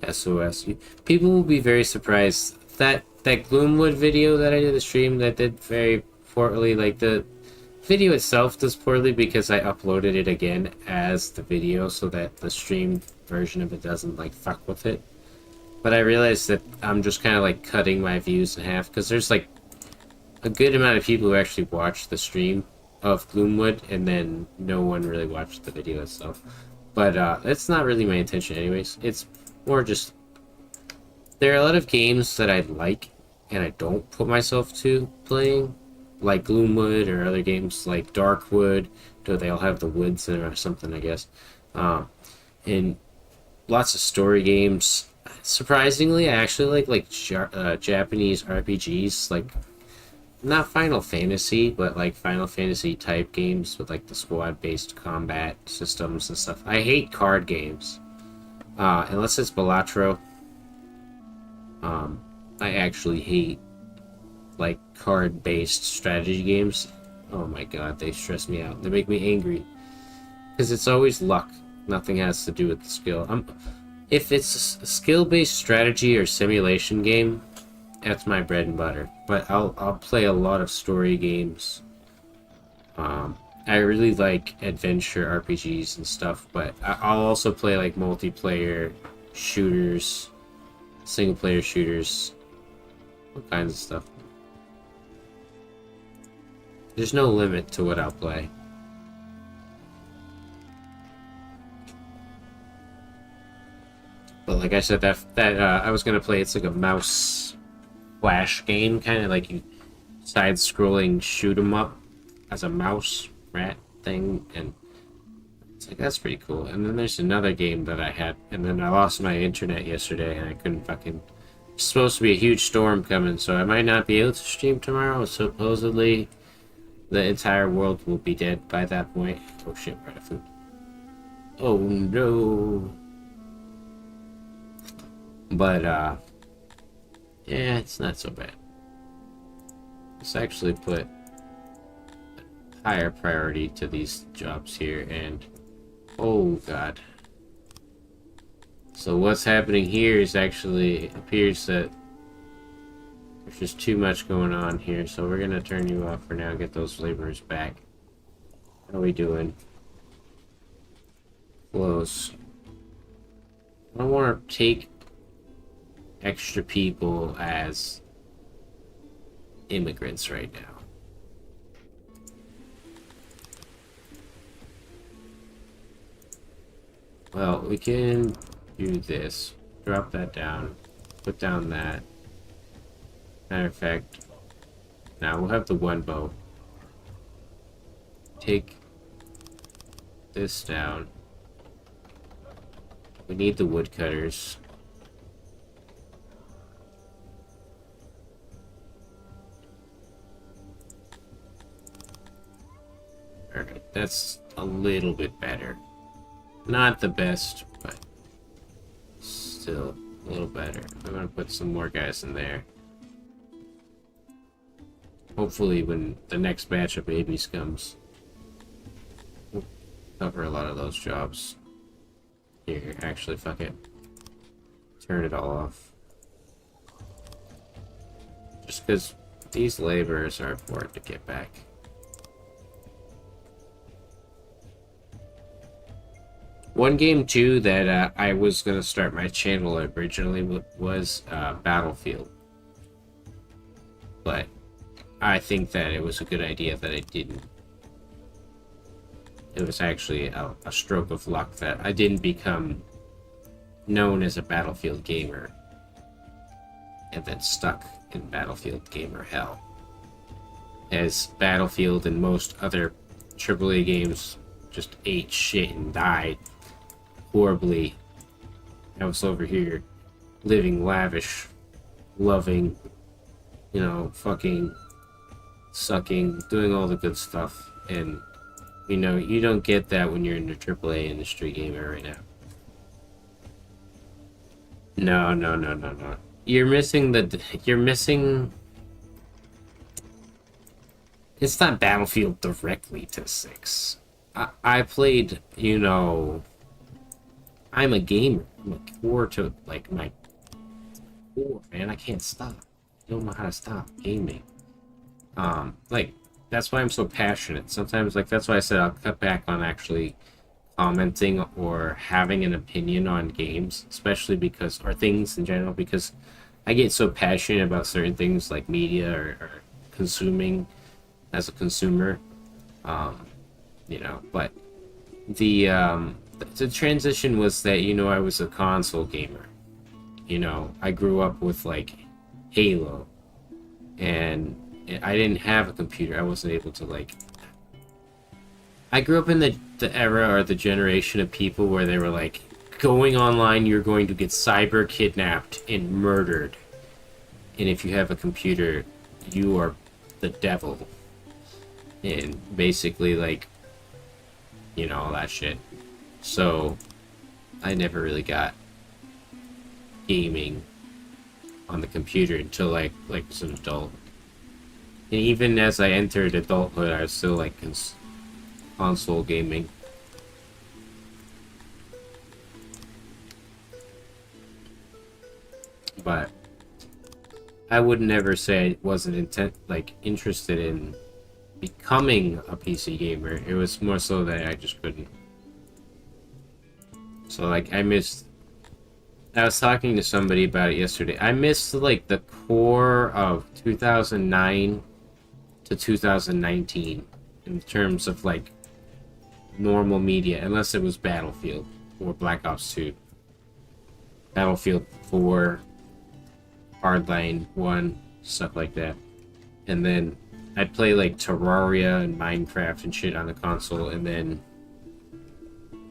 SOS. People will be very surprised. That Gloomwood video that I did, the stream that did very poorly, like the video itself does poorly because I uploaded it again as the video so that the stream version of it doesn't like fuck with it. But I realized that I'm just kind of like cutting my views in half because there's like a good amount of people who actually watched the stream of Gloomwood and then no one really watched the video itself. But that's not really my intention anyways. It's more just, there are a lot of games that I like and I don't put myself to playing, like Gloomwood or other games like Darkwood, though they all have the woods in it or something, I guess. And lots of story games. Surprisingly, I actually like Japanese RPGs, like not Final Fantasy, but like Final Fantasy type games with like the squad-based combat systems and stuff. I hate card games, unless it's Balatro. I actually hate like card-based strategy games. Oh my god, they stress me out. They make me angry because it's always luck. Nothing has to do with the skill. If it's a skill-based strategy or simulation game, that's my bread and butter. But I'll play a lot of story games. I really like adventure RPGs and stuff, but I'll also play like multiplayer shooters, single-player shooters, all kinds of stuff. There's no limit to what I'll play. But like I said, that I was gonna play. It's like a mouse flash game, kind of like you side-scrolling shoot 'em up as a mouse rat thing, and it's like that's pretty cool. And then there's another game that I had, and then I lost my internet yesterday, and I couldn't fucking. It's supposed to be a huge storm coming, so I might not be able to stream tomorrow. Supposedly, the entire world will be dead by that point. Oh shit, we're out of food. Oh no. But, yeah, it's not so bad. Let's actually put higher priority to these jobs here, and oh god. So what's happening here is actually, it appears that there's just too much going on here, so we're gonna turn you off for now and get those laborers back. How are we doing? close. I don't want to take extra people as immigrants right now. Well, we can do this. Drop that down. Put down that. Matter of fact, now we'll have the one boat. Take this down. We need the woodcutters. Alright, that's a little bit better. Not the best, but still a little better. I'm gonna put some more guys in there. Hopefully when the next batch of babies comes, we'll cover a lot of those jobs. Here, actually, fuck it. Turn it all off. Just because these laborers are important to get back. One game too that I was gonna start my channel originally was Battlefield, but I think that it was a good idea that I didn't. It was actually a stroke of luck that I didn't become known as a Battlefield gamer and then stuck in Battlefield gamer hell. As Battlefield and most other AAA games just ate shit and died horribly. I was over here living lavish, loving, you know, fucking, sucking, doing all the good stuff, and you know, you don't get that when you're in the AAA industry gamer right now. No. You're missing it's not Battlefield directly to 6. I played, you know, I'm a gamer. I'm a core to, like, my core, man. I can't stop. I don't know how to stop gaming. Like, that's why I'm so passionate. Sometimes, like, that's why I said I'll cut back on actually commenting or having an opinion on games, especially because, or things in general, because I get so passionate about certain things like media or consuming as a consumer. You know, but the transition was that, you know, I was a console gamer. You know, I grew up with, like, Halo, and I didn't have a computer. I wasn't able to, like... I grew up in the era or the generation of people where they were like, going online, you're going to get cyber kidnapped and murdered. And if you have a computer, you are the devil. And basically, like, you know, all that shit. So, I never really got gaming on the computer until, like as an adult. And even as I entered adulthood, I was still, like, console gaming. But I would never say I wasn't interested in becoming a PC gamer. It was more so that I just couldn't. So, like, I was talking to somebody about it yesterday. I missed, like, the core of 2009 to 2019 in terms of, like, normal media, unless it was Battlefield or Black Ops 2. Battlefield 4, Hardline 1, stuff like that. And then I'd play, like, Terraria and Minecraft and shit on the console, and then...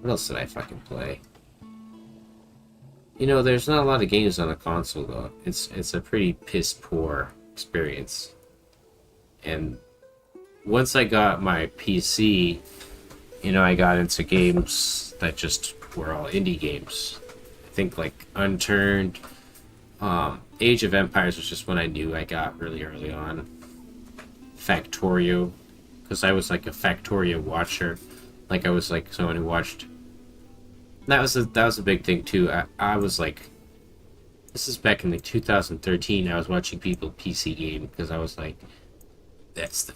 what else did I fucking play? You know, there's not a lot of games on a console, though. It's a pretty piss-poor experience. And once I got my PC, you know, I got into games that just were all indie games. I think, like, Unturned, Age of Empires was just one I knew I got really early on. Factorio, because I was, like, a Factorio watcher. Like, I was, like, someone who watched... That was a big thing, too. I was, like... This is back in, like, 2013. I was watching people PC game, because I was, like... That's the...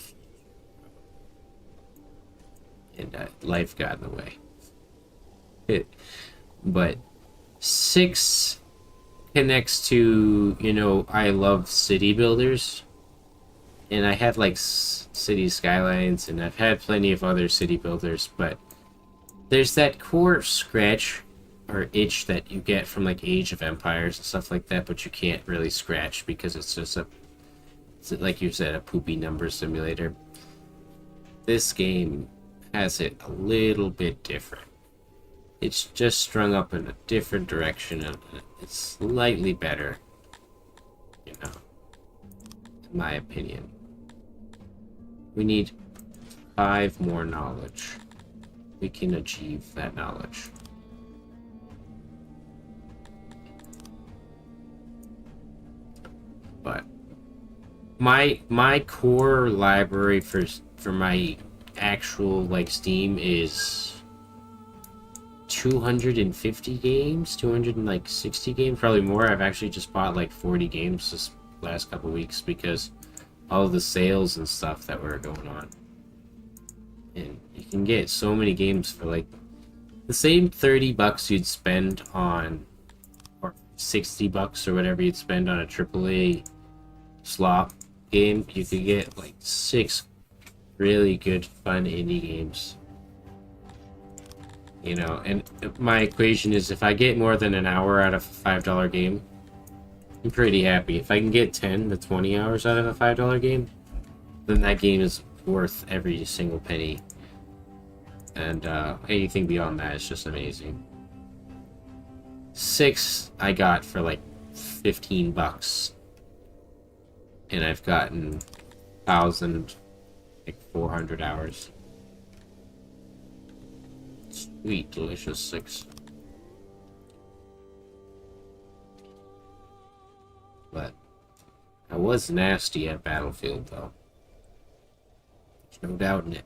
And life got in the way. But 6 connects to, I love city builders. And I had like city skylines, and I've had plenty of other city builders, but there's that core scratch or itch that you get from like Age of Empires and stuff like that, but you can't really scratch because it's just like you said, a poopy number simulator. This game has it a little bit different. It's just strung up in a different direction, and it's slightly better, in my opinion. We need 5 more knowledge. We can achieve that knowledge. But my core library for my actual like Steam is 250 games, 260 games, probably more. I've actually just bought like 40 games this last couple weeks because all the sales and stuff that were going on. And you can get so many games for like the same $30 you'd spend on, or $60 or whatever you'd spend on a AAA slot game. You could get like 6 really good fun indie games. And my equation is if I get more than an hour out of a $5 game, I'm pretty happy. If I can get 10 to 20 hours out of a $5 game, then that game is worth every single penny. And anything beyond that is just amazing. 6 I got for like $15, and I've gotten 1,400 hours. Sweet, delicious 6. But I was nasty at Battlefield, though. There's no doubt in it.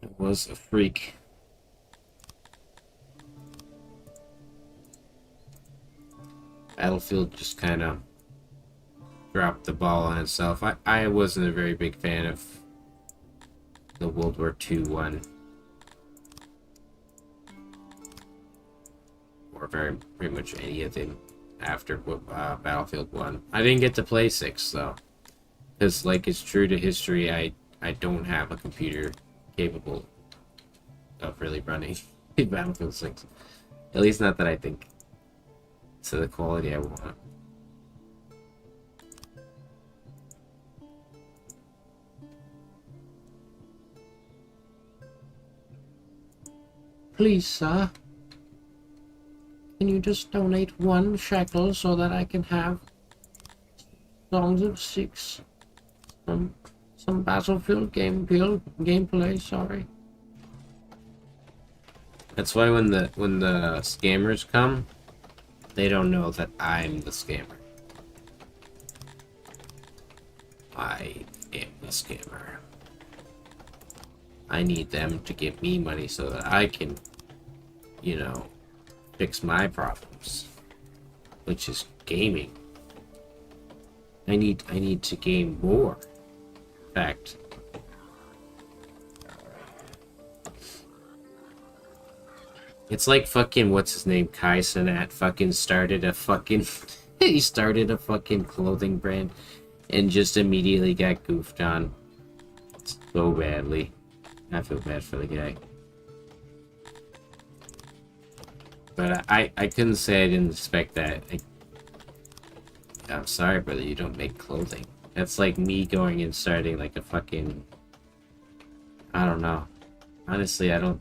I was a freak. Battlefield just kind of dropped the ball on itself. I wasn't a very big fan of the World War II one. Or pretty much any of them after Battlefield 1. I didn't get to play 6 though, because like it's true to history, I don't have a computer capable of really running Battlefield 6. At least not that I think to the quality I want. Please, sir. Can you just donate 1 shekel so that I can have Songs of 6? Some Battlefield gameplay, sorry. That's why when the scammers come, they don't know that I'm the scammer. I am the scammer. I need them to give me money so that I can, fix my problems, which is gaming. I need to game more. In fact, it's like fucking what's his name, Kai Cenat fucking started a fucking he started a fucking clothing brand and just immediately got goofed on so badly. I feel bad for the guy. But I couldn't say I didn't expect that. I'm sorry, brother, you don't make clothing. That's like me going and starting like a fucking... I don't know. Honestly, I don't...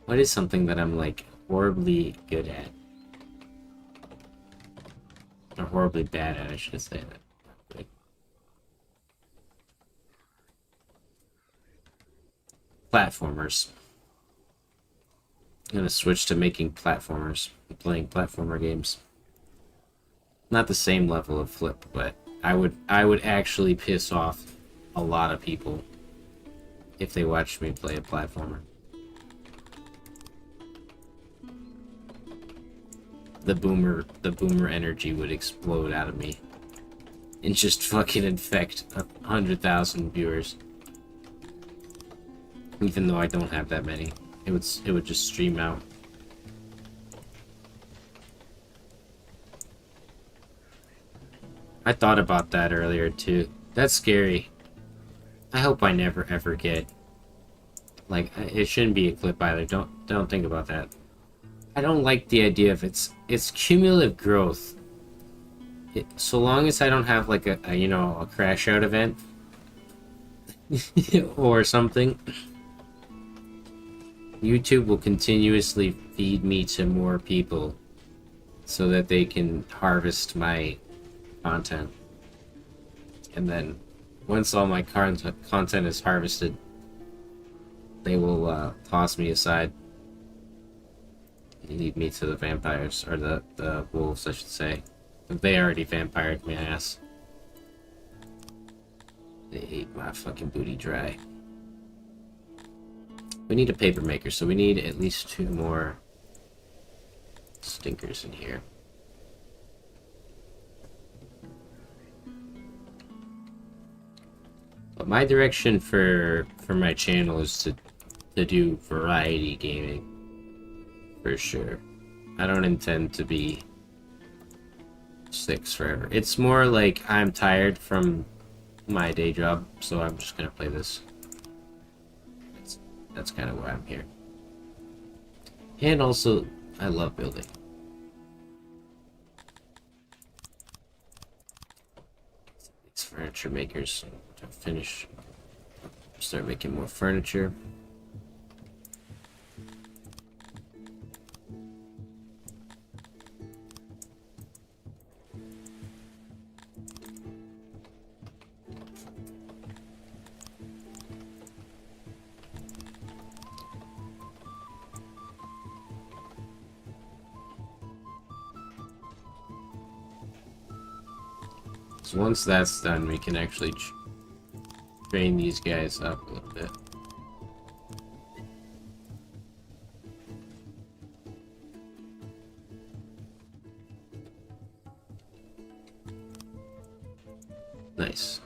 What is something that I'm like horribly good at? Or horribly bad at, I should say that. Like, platformers. I'm gonna switch to making platformers, playing platformer games. Not the same level of Flip, but I would actually piss off a lot of people if they watched me play a platformer. The boomer energy would explode out of me and just fucking infect 100,000 viewers, even though I don't have that many. it would just stream out. I thought about that earlier too. That's scary. I hope I never ever get, like, it shouldn't be a clip either. Don't think about that. I don't like the idea of it's cumulative growth. So long as I don't have like a you know, a crash out event or something, YouTube will continuously feed me to more people so that they can harvest my content. And then once all my content is harvested, they will toss me aside and lead me to the vampires, or the wolves, I should say. They already vampired my ass. They ate my fucking booty dry. We need a paper maker, so we need at least 2 more stinkers in here. But my direction for my channel is to do variety gaming. For sure. I don't intend to be 6 forever. It's more like I'm tired from my day job, so I'm just gonna play this. That's kind of why I'm here. And also, I love building. These furniture makers to finish. Start making more furniture. So once that's done, we can actually train these guys up a little bit. Nice.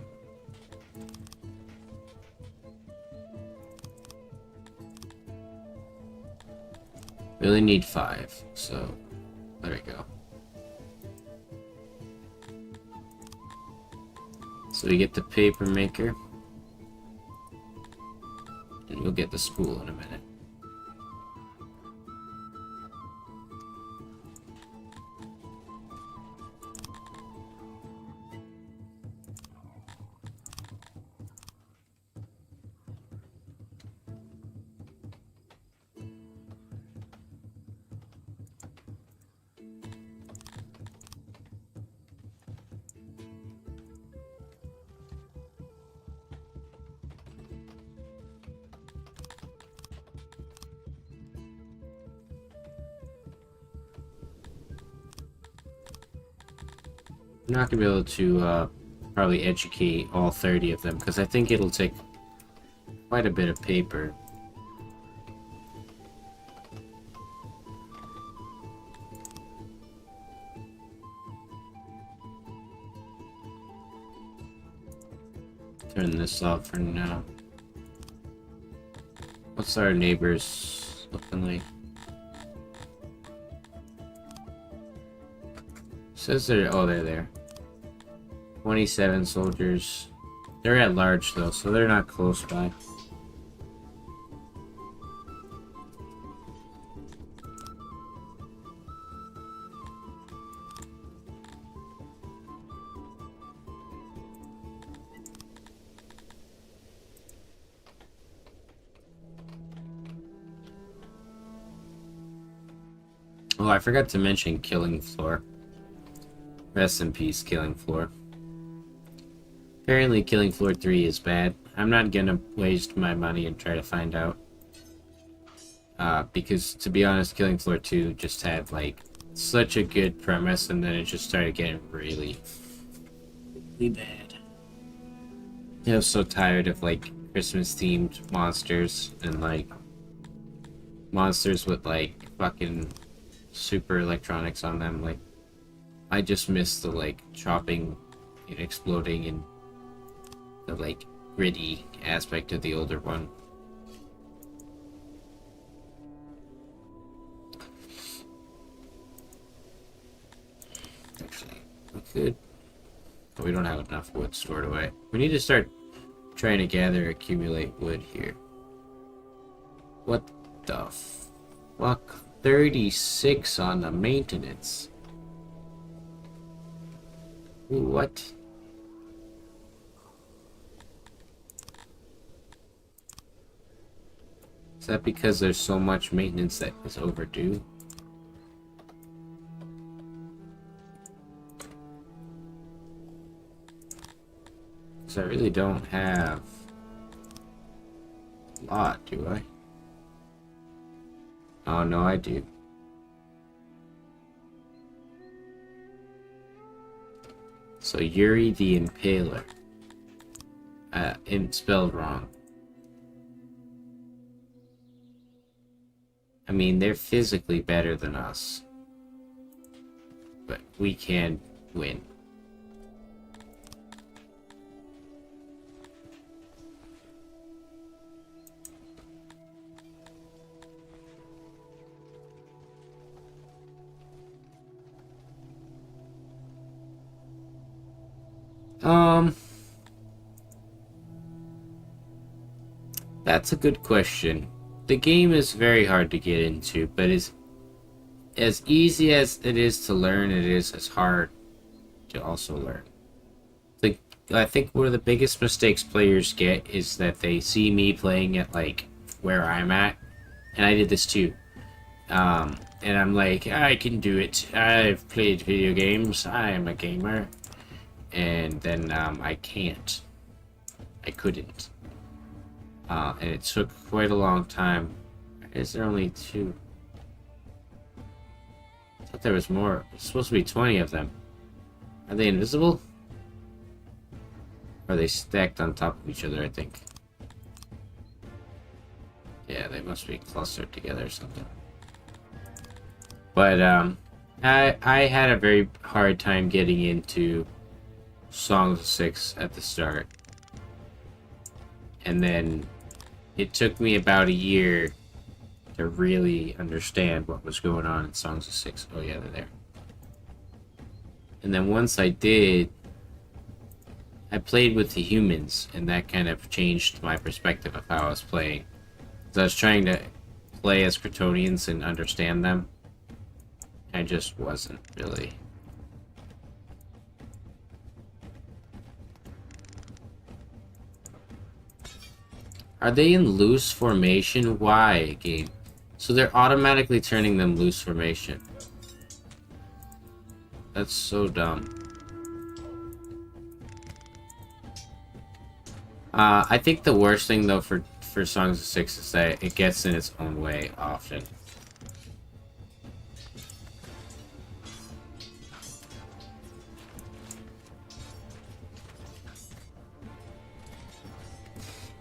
We only need 5, so there we go. So we get the paper maker, and we'll get the spool in a minute. I'm not gonna be able to probably educate all 30 of them, because I think it'll take quite a bit of paper. Turn this off for now. What's our neighbors looking like? Says they're, oh, they're there. 27 soldiers. They're at large though, so they're not close by. Oh, I forgot to mention Killing Floor. Rest in peace, Killing Floor. Apparently Killing Floor 3 is bad. I'm not gonna waste my money and try to find out. Because, to be honest, Killing Floor 2 just had, like, such a good premise, and then it just started getting really bad. I was so tired of, like, Christmas-themed monsters, and, like, monsters with, like, fucking super electronics on them. Like, I just miss the, like, chopping and exploding and the, like, gritty aspect of the older one. actually. We could. But we don't have enough wood stored away. We need to start trying to accumulate wood here. What the fuck? 36 on the maintenance. What? Is that because there's so much maintenance that is overdue? Because I really don't have a lot, do I? Oh, no, I do. So, Yuri the Impaler. Spelled wrong. I mean, they're physically better than us. But we can win. That's a good question. The game is very hard to get into, but it's as easy as it is to learn, it is as hard to also learn. I think one of the biggest mistakes players get is that they see me playing at like where I'm at, and I did this too. And I'm like, I can do it. I've played video games. I am a gamer. And then I can't. I couldn't. And it took quite a long time. Is there only 2? I thought there was more. There's supposed to be 20 of them. Are they invisible? Or are they stacked on top of each other, I think? Yeah, they must be clustered together or something. But I had a very hard time getting into Songs of Six at the start. And then it took me about a year to really understand what was going on in Songs of Six. Oh yeah, they're there. And then once I did, I played with the humans, and that kind of changed my perspective of how I was playing. Because I was trying to play as Kryptonians and understand them. I just wasn't really. Are they in loose formation? Why, game? So they're automatically turning them loose formation. That's so dumb. I think the worst thing though for Songs of Six is that it gets in its own way often.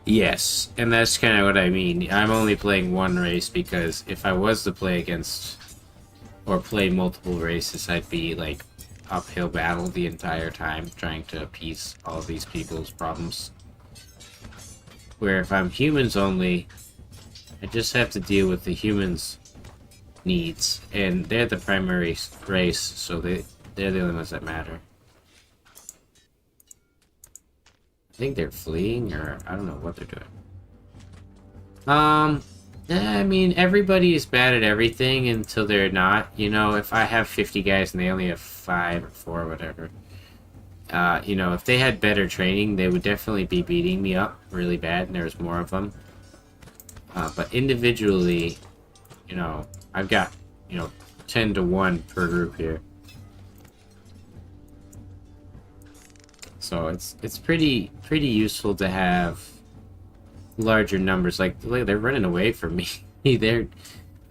Yes, and that's kind of what I mean. I'm only playing one race because if I was to play against or play multiple races, I'd be like uphill battle the entire time trying to appease all of these people's problems. Where if I'm humans only, I just have to deal with the humans' needs, and they're the primary race, so they're the only ones that matter. I think they're fleeing, or I don't know what they're doing. I mean, everybody is bad at everything until they're not. You know, if I have 50 guys and they only have 5 or 4 or whatever, you know, if they had better training, they would definitely be beating me up really bad, and there's more of them. But individually, you know, I've got, you know, 10 to 1 per group here. So it's pretty useful to have larger numbers. Like they're running away from me.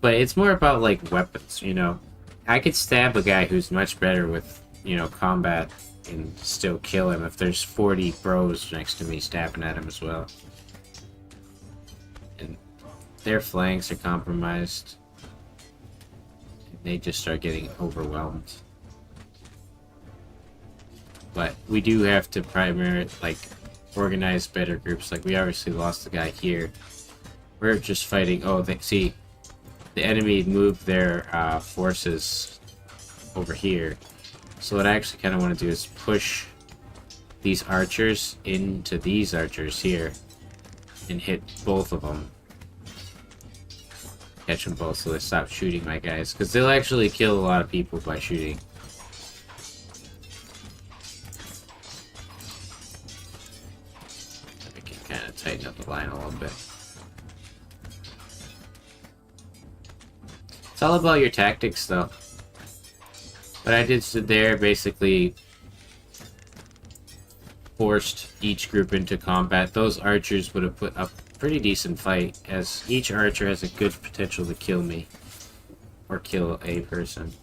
But it's more about like weapons, you know. I could stab a guy who's much better with, you know, combat and still kill him if there's 40 bros next to me stabbing at him as well. And their flanks are compromised. They just start getting overwhelmed. But we do have to organize better groups. Like, we obviously lost the guy here. We're just fighting. Oh, see, the enemy moved their forces over here. So what I actually kind of want to do is push these archers into these archers here and hit both of them. Catch them both so they stop shooting my guys, because they'll actually kill a lot of people by shooting. We can kind of tighten up the line a little bit. It's all about your tactics, though. What I did there basically forced each group into combat. Those archers would have put up a pretty decent fight, as each archer has a good potential to kill me. Or kill a person.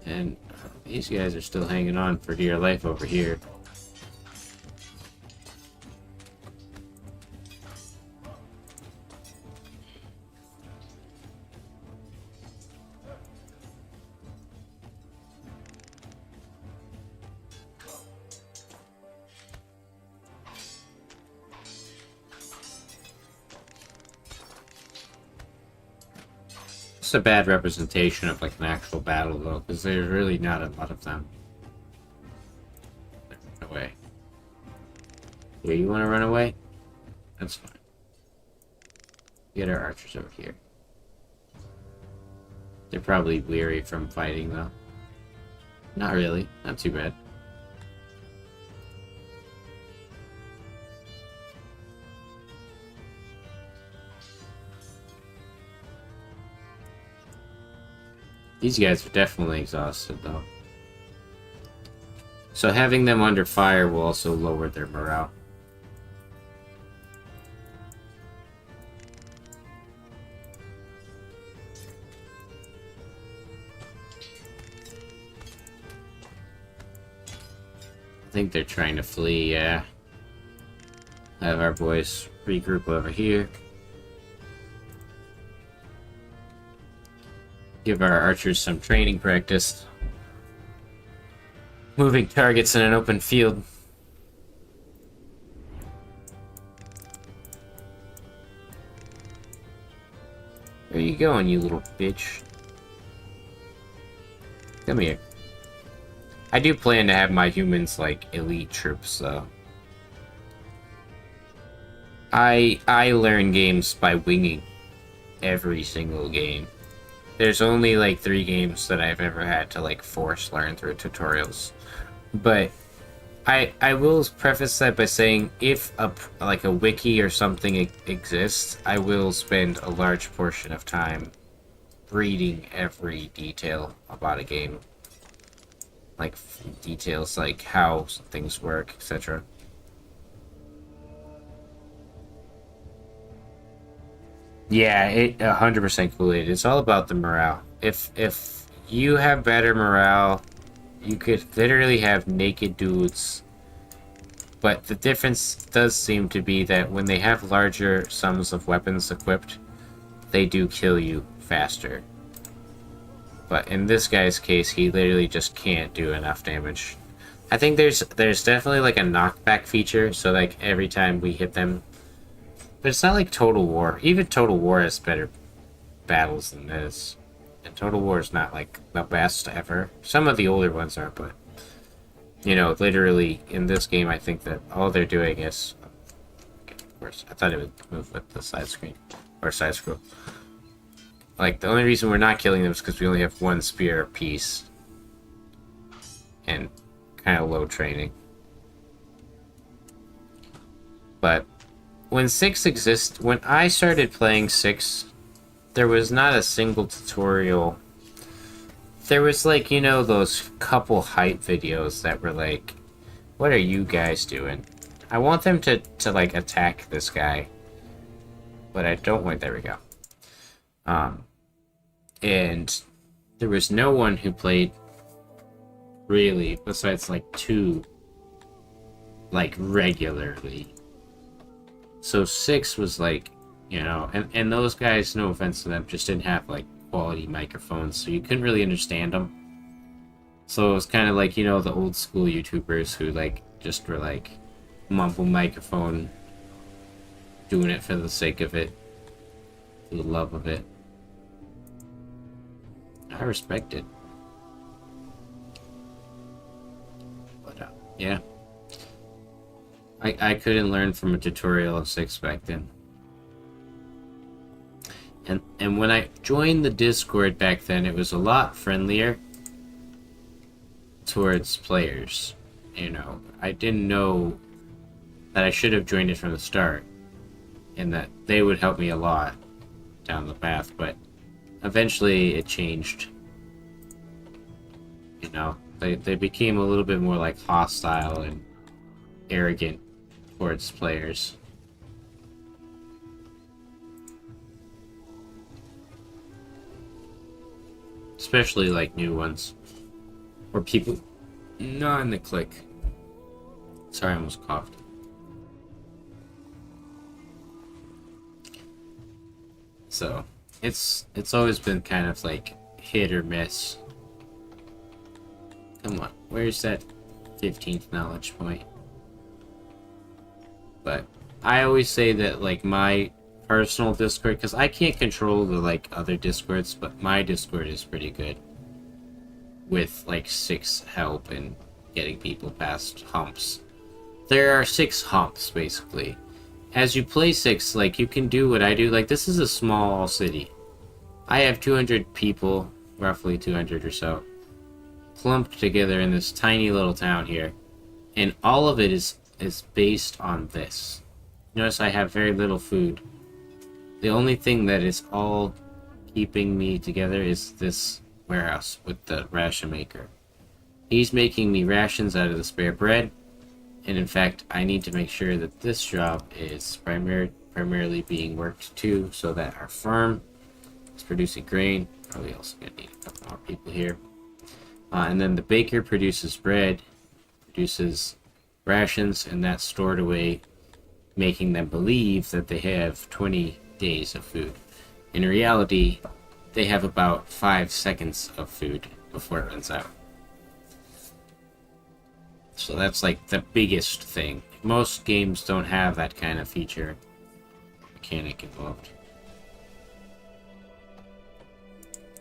And these guys are still hanging on for dear life over here. It's a bad representation of like an actual battle though, because there's really not a lot of them. Run away. Here, you want to run away? That's fine. Get our archers over here. They're probably weary from fighting though. Not really. Not too bad. These guys are definitely exhausted, though. So having them under fire will also lower their morale. I think they're trying to flee, yeah. Have our boys regroup over here. Give our archers some training practice. Moving targets in an open field. Where you going, you little bitch? Come here. I do plan to have my humans like elite troops, though. I learn games by winging every single game. There's only like 3 games that I've ever had to like force learn through tutorials. But I will preface that by saying if a wiki or something exists, I will spend a large portion of time reading every detail about a game. Like details like how things work, etc. Yeah, it 100% Kool-Aid. It's all about the morale. If you have better morale, you could literally have naked dudes. But the difference does seem to be that when they have larger sums of weapons equipped, they do kill you faster. But in this guy's case, he literally just can't do enough damage. I think there's definitely like a knockback feature, so like every time we hit them. But it's not like Total War. Even Total War has better battles than this. And Total War is not like the best ever. Some of the older ones are, but you know, literally in this game, I think that all they're doing is. Okay, of course, I thought it would move with the side screen or side scroll. Like the only reason we're not killing them is because we only have 1 spear apiece, and kind of low training. But when 6 exists, when I started playing 6, there was not a single tutorial. There was like, you know, those couple hype videos that were like, what are you guys doing? I want them to like attack this guy. But I don't want, there we go. And there was no one who played really, besides like 2, like regularly. So 6 was like, you know, and those guys, no offense to them, just didn't have like quality microphones, so you couldn't really understand them. So it was kind of like, you know, the old school YouTubers who like just were like mumble microphone, doing it for the sake of it, for the love of it. I respect it. But yeah, I couldn't learn from a tutorial of 6 back then. And when I joined the Discord back then, it was a lot friendlier towards players. You know, I didn't know that I should have joined it from the start, and that they would help me a lot down the path, but eventually it changed. You know, they became a little bit more like hostile and arrogant towards players. Especially like new ones. Or people not in the clique. Sorry, I almost coughed. So it's always been kind of like hit or miss. Come on, where's that 15th knowledge point? But I always say that like my personal Discord, because I can't control the like other Discords, but my Discord is pretty good with like 6 help and getting people past humps. There are 6 humps basically. As you play 6, like you can do what I do. Like this is a small city. I have 200 people, roughly 200 or so, clumped together in this tiny little town here, and all of it is based on this. Notice I have very little food. The only thing that is all keeping me together is this warehouse with the ration maker. He's making me rations out of the spare bread, and in fact I need to make sure that this job is primarily being worked too, so that our farm is producing grain. Probably also gonna need a couple more people here. And then the baker produces bread, produces rations, and that's stored away, making them believe that they have 20 days of food. In reality, they have about 5 seconds of food before it runs out. So that's like the biggest thing. Most games don't have that kind of feature mechanic involved.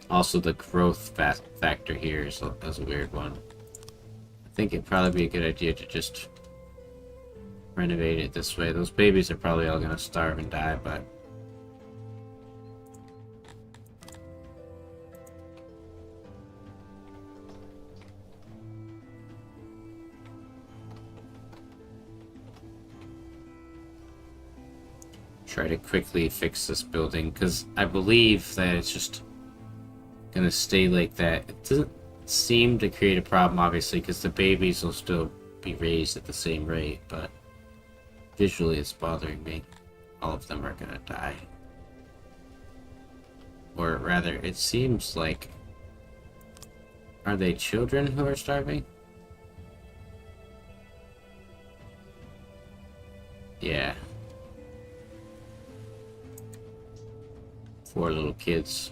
Also, the growth factor here is a weird one. I think it'd probably be a good idea to just renovate it this way. Those babies are probably all gonna starve and die, but try to quickly fix this building, because I believe that it's just gonna stay like that. It doesn't seem to create a problem, obviously, because the babies will still be raised at the same rate, but visually it's bothering me. All of them are gonna die. Or rather, it seems like... Are they children who are starving? Yeah. 4 little kids.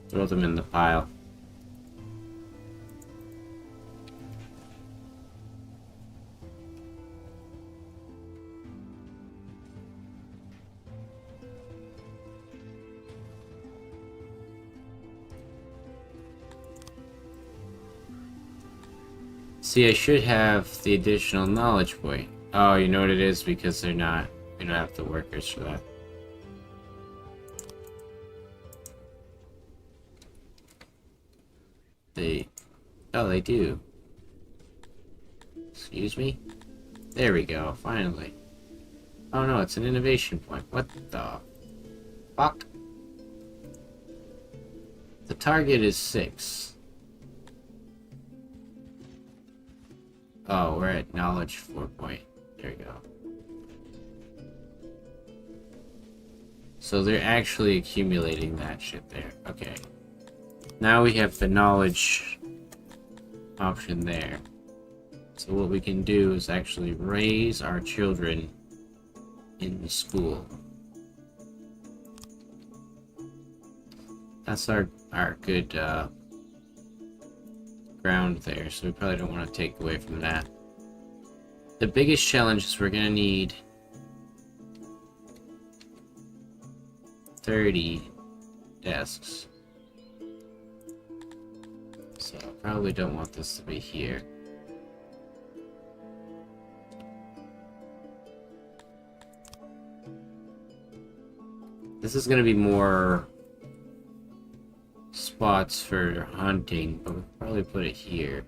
Throw them in the pile. See, I should have the additional knowledge point. Oh, you know what it is? Because they're not... We don't have the workers for that. Oh, they do. Excuse me? There we go, finally. Oh no, it's an innovation point. What the fuck? The target is 6. Oh, we're at knowledge 4 point. There we go. So they're actually accumulating that shit there. Okay. Now we have the knowledge option there. So what we can do is actually raise our children in the school. That's our good ground there, so we probably don't want to take away from that. The biggest challenge is we're gonna need 30 desks. So I probably don't want this to be here. This is gonna be more spots for hunting, but we'll probably put it here.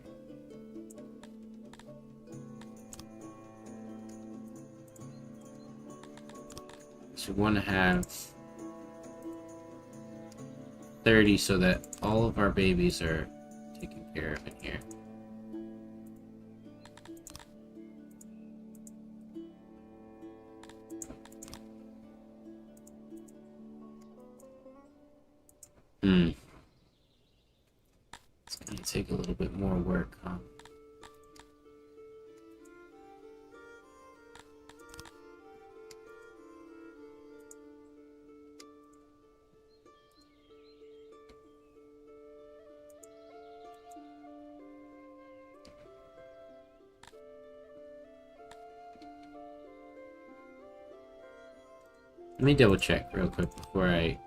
So we want to have 30 so that all of our babies are taken care of in here. It's gonna take a little bit more work, huh? Let me double check real quick before I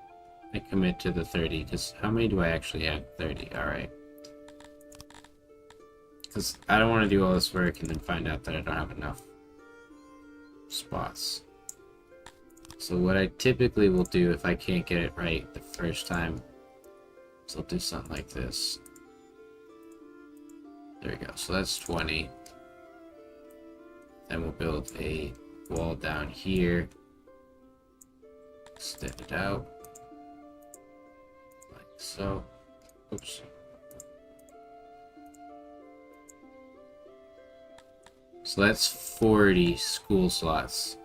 commit to the 30, because how many do I actually have? 30, alright. Because I don't want to do all this work and then find out that I don't have enough spots. So what I typically will do if I can't get it right the first time is I'll do something like this. There we go, so that's 20. Then we'll build a wall down here. Extend it out. Like so. Oops. So that's 40 school slots.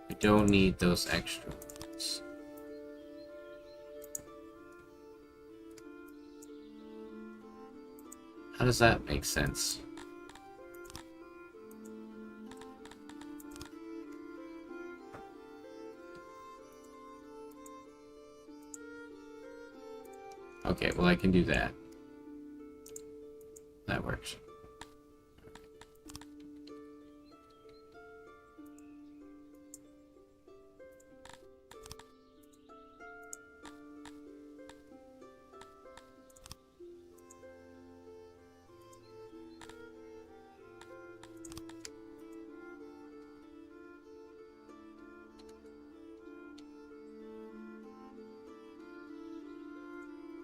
We don't need those extra ones. How does that make sense? Okay, well I can do that. That works.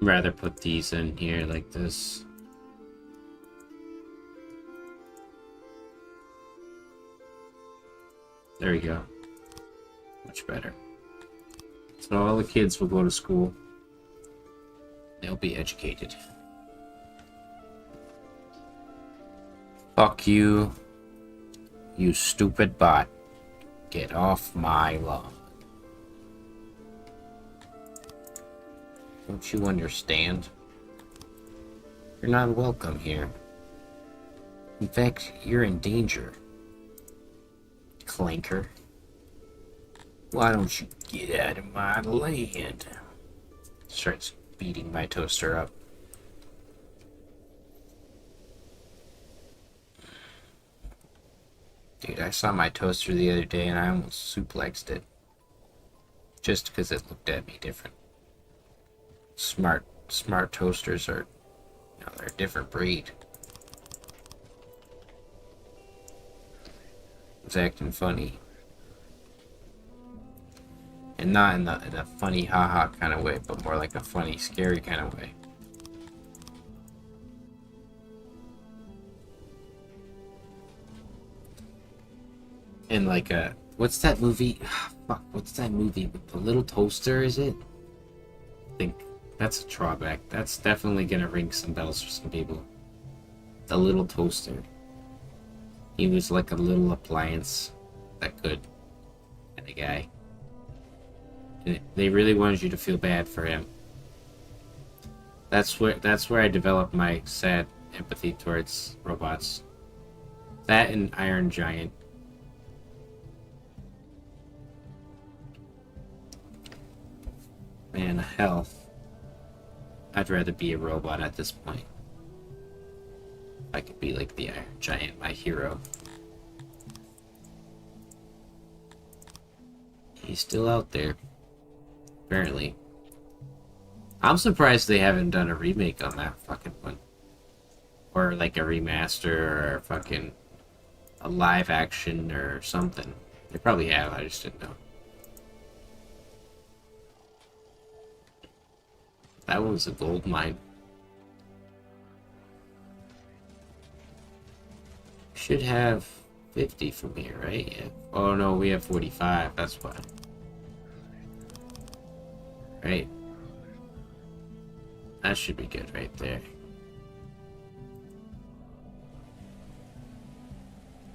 Rather put these in here like this. There we go. Much better. So all the kids will go to school. They'll be educated. Fuck you, you stupid bot. Get off my lawn. Don't you understand? You're not welcome here. In fact, you're in danger. Clanker. Why don't you get out of my land? Starts beating my toaster up. Dude, I saw my toaster the other day and I almost suplexed it. Just because it looked at me different. Smart toasters are, you know, they're a different breed. It's acting funny. And not in a funny haha kind of way, but more like a funny, scary kind of way. And like what's that movie? Fuck, what's that movie with the little toaster, is it? I think that's a drawback. That's definitely gonna ring some bells for some people. The little toaster. He was like a little appliance that could. And a guy. And they really wanted you to feel bad for him. That's where I developed my sad empathy towards robots. That and Iron Giant. Man, hell. I'd rather be a robot at this point. I could be like the Iron Giant, my hero. He's still out there. Apparently. I'm surprised they haven't done a remake on that fucking one. or like a remaster or fucking a live action or something. They probably have, I just didn't know. That one's a gold mine. Should have 50 from here, right? Yeah. Oh no, we have 45, that's why. Right? That should be good right there.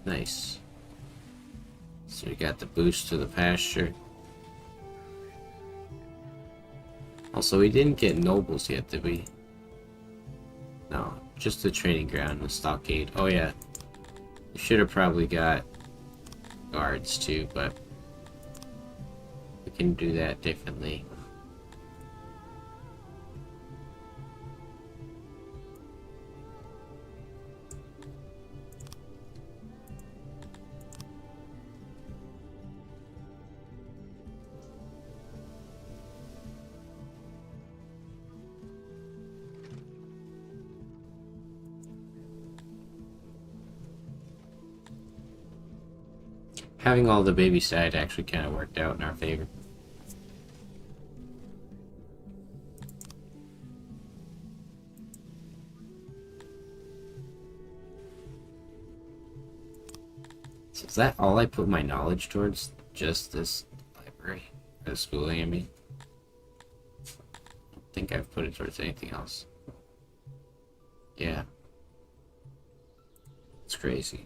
Nice. So we got the boost to the pasture. Also, we didn't get nobles yet, did we? No, just the training ground and the stockade. Oh yeah. We should have probably got guards too, but we can do that differently. Having all the baby side actually kind of worked out in our favor. So is that all I put my knowledge towards? Just this library? Or schooling, I mean? I don't think I've put it towards anything else. Yeah. It's crazy.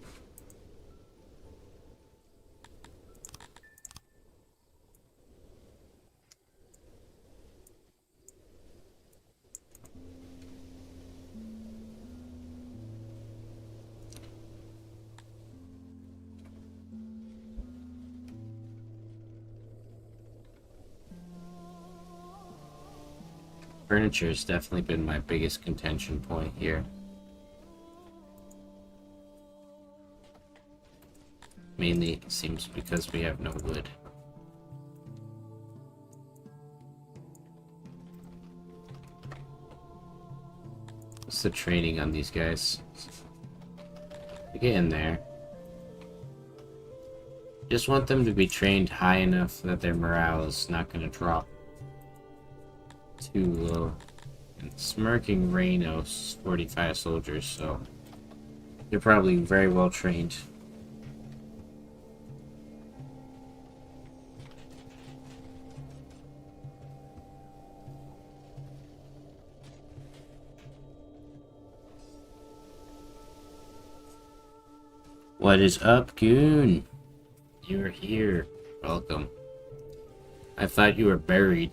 Furniture has definitely been my biggest contention point here. Mainly, it seems because we have no wood. What's the training on these guys? They get in there. Just want them to be trained high enough that their morale is not going to drop too low. And Smirking Reynos, 45 soldiers, so they're probably very well trained. What is up, Goon? You're here. Welcome. I thought you were buried.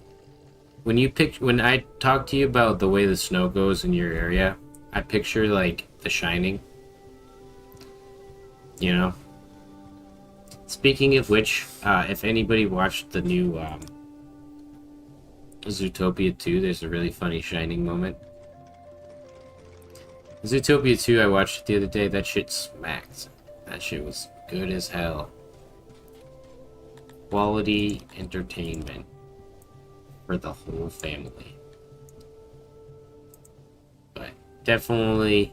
When I talk to you about the way the snow goes in your area, I picture like The Shining. You know? Speaking of which, if anybody watched the new Zootopia 2, there's a really funny Shining moment. Zootopia 2, I watched it the other day, that shit smacked. That shit was good as hell. Quality entertainment for the whole family. But definitely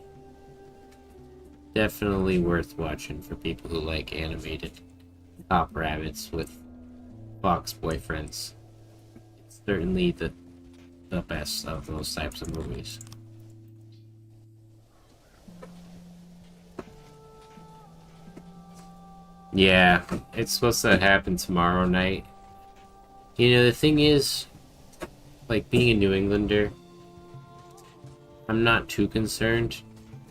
worth watching for people who like animated top rabbits with fox boyfriends. It's certainly the best of those types of movies. Yeah, it's supposed to happen tomorrow night. You know, the thing is, like, being a New Englander, I'm not too concerned.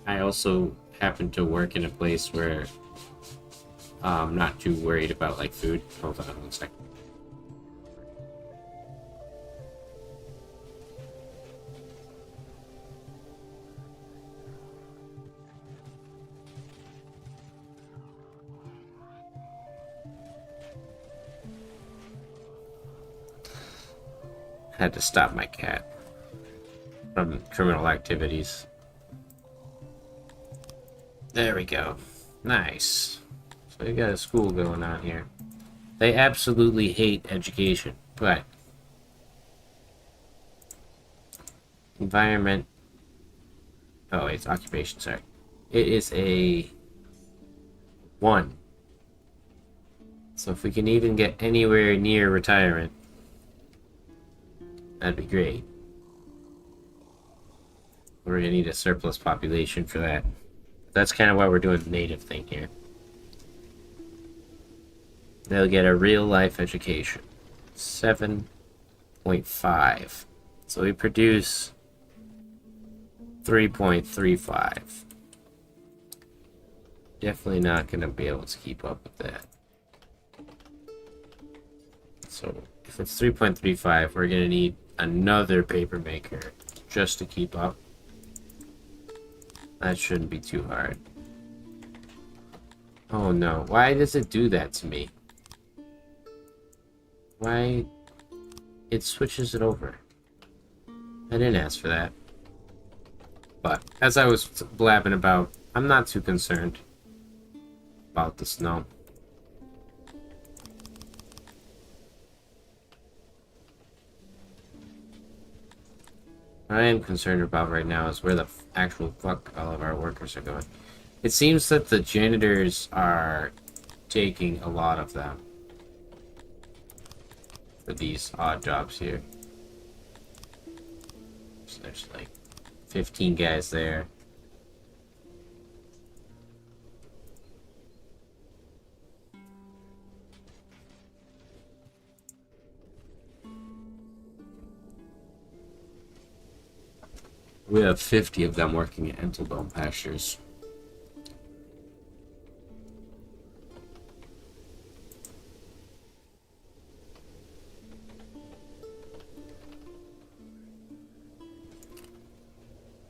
I also happen to work in a place where I'm not too worried about, like, food. Hold on 1 second. Had to stop my cat from criminal activities. There we go. Nice. So we got a school going on here. They absolutely hate education, but environment Oh, it's occupation, sorry. It is a 1. So if we can even get anywhere near retirement, that'd be great. We're gonna need a surplus population for that. That's kind of why we're doing the native thing here. They'll get a real life education. 7.5. So we produce 3.35. Definitely not going to be able to keep up with that. So if it's 3.35, we're going to need another paper maker just to keep up. That shouldn't be too hard. Oh no, why does it do that to me? Why? It switches it over. I didn't ask for that. But as I was blabbing about, I'm not too concerned about the snow. What I am concerned about right now is where the actual fuck all of our workers are going. It seems that the janitors are taking a lot of them for these odd jobs here. So there's like 15 guys there. We have 50 of them working at Enteldome Pastures.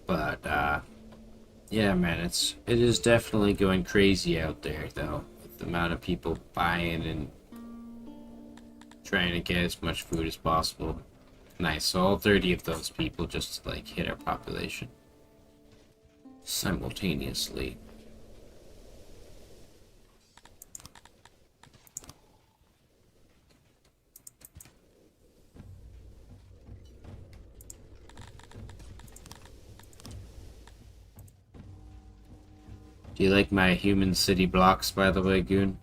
But, yeah, man, it is definitely going crazy out there, though, with the amount of people buying and trying to get as much food as possible. Nice, so all 30 of those people just, like, hit our population simultaneously. Do you like my human city blocks, by the way, Goon?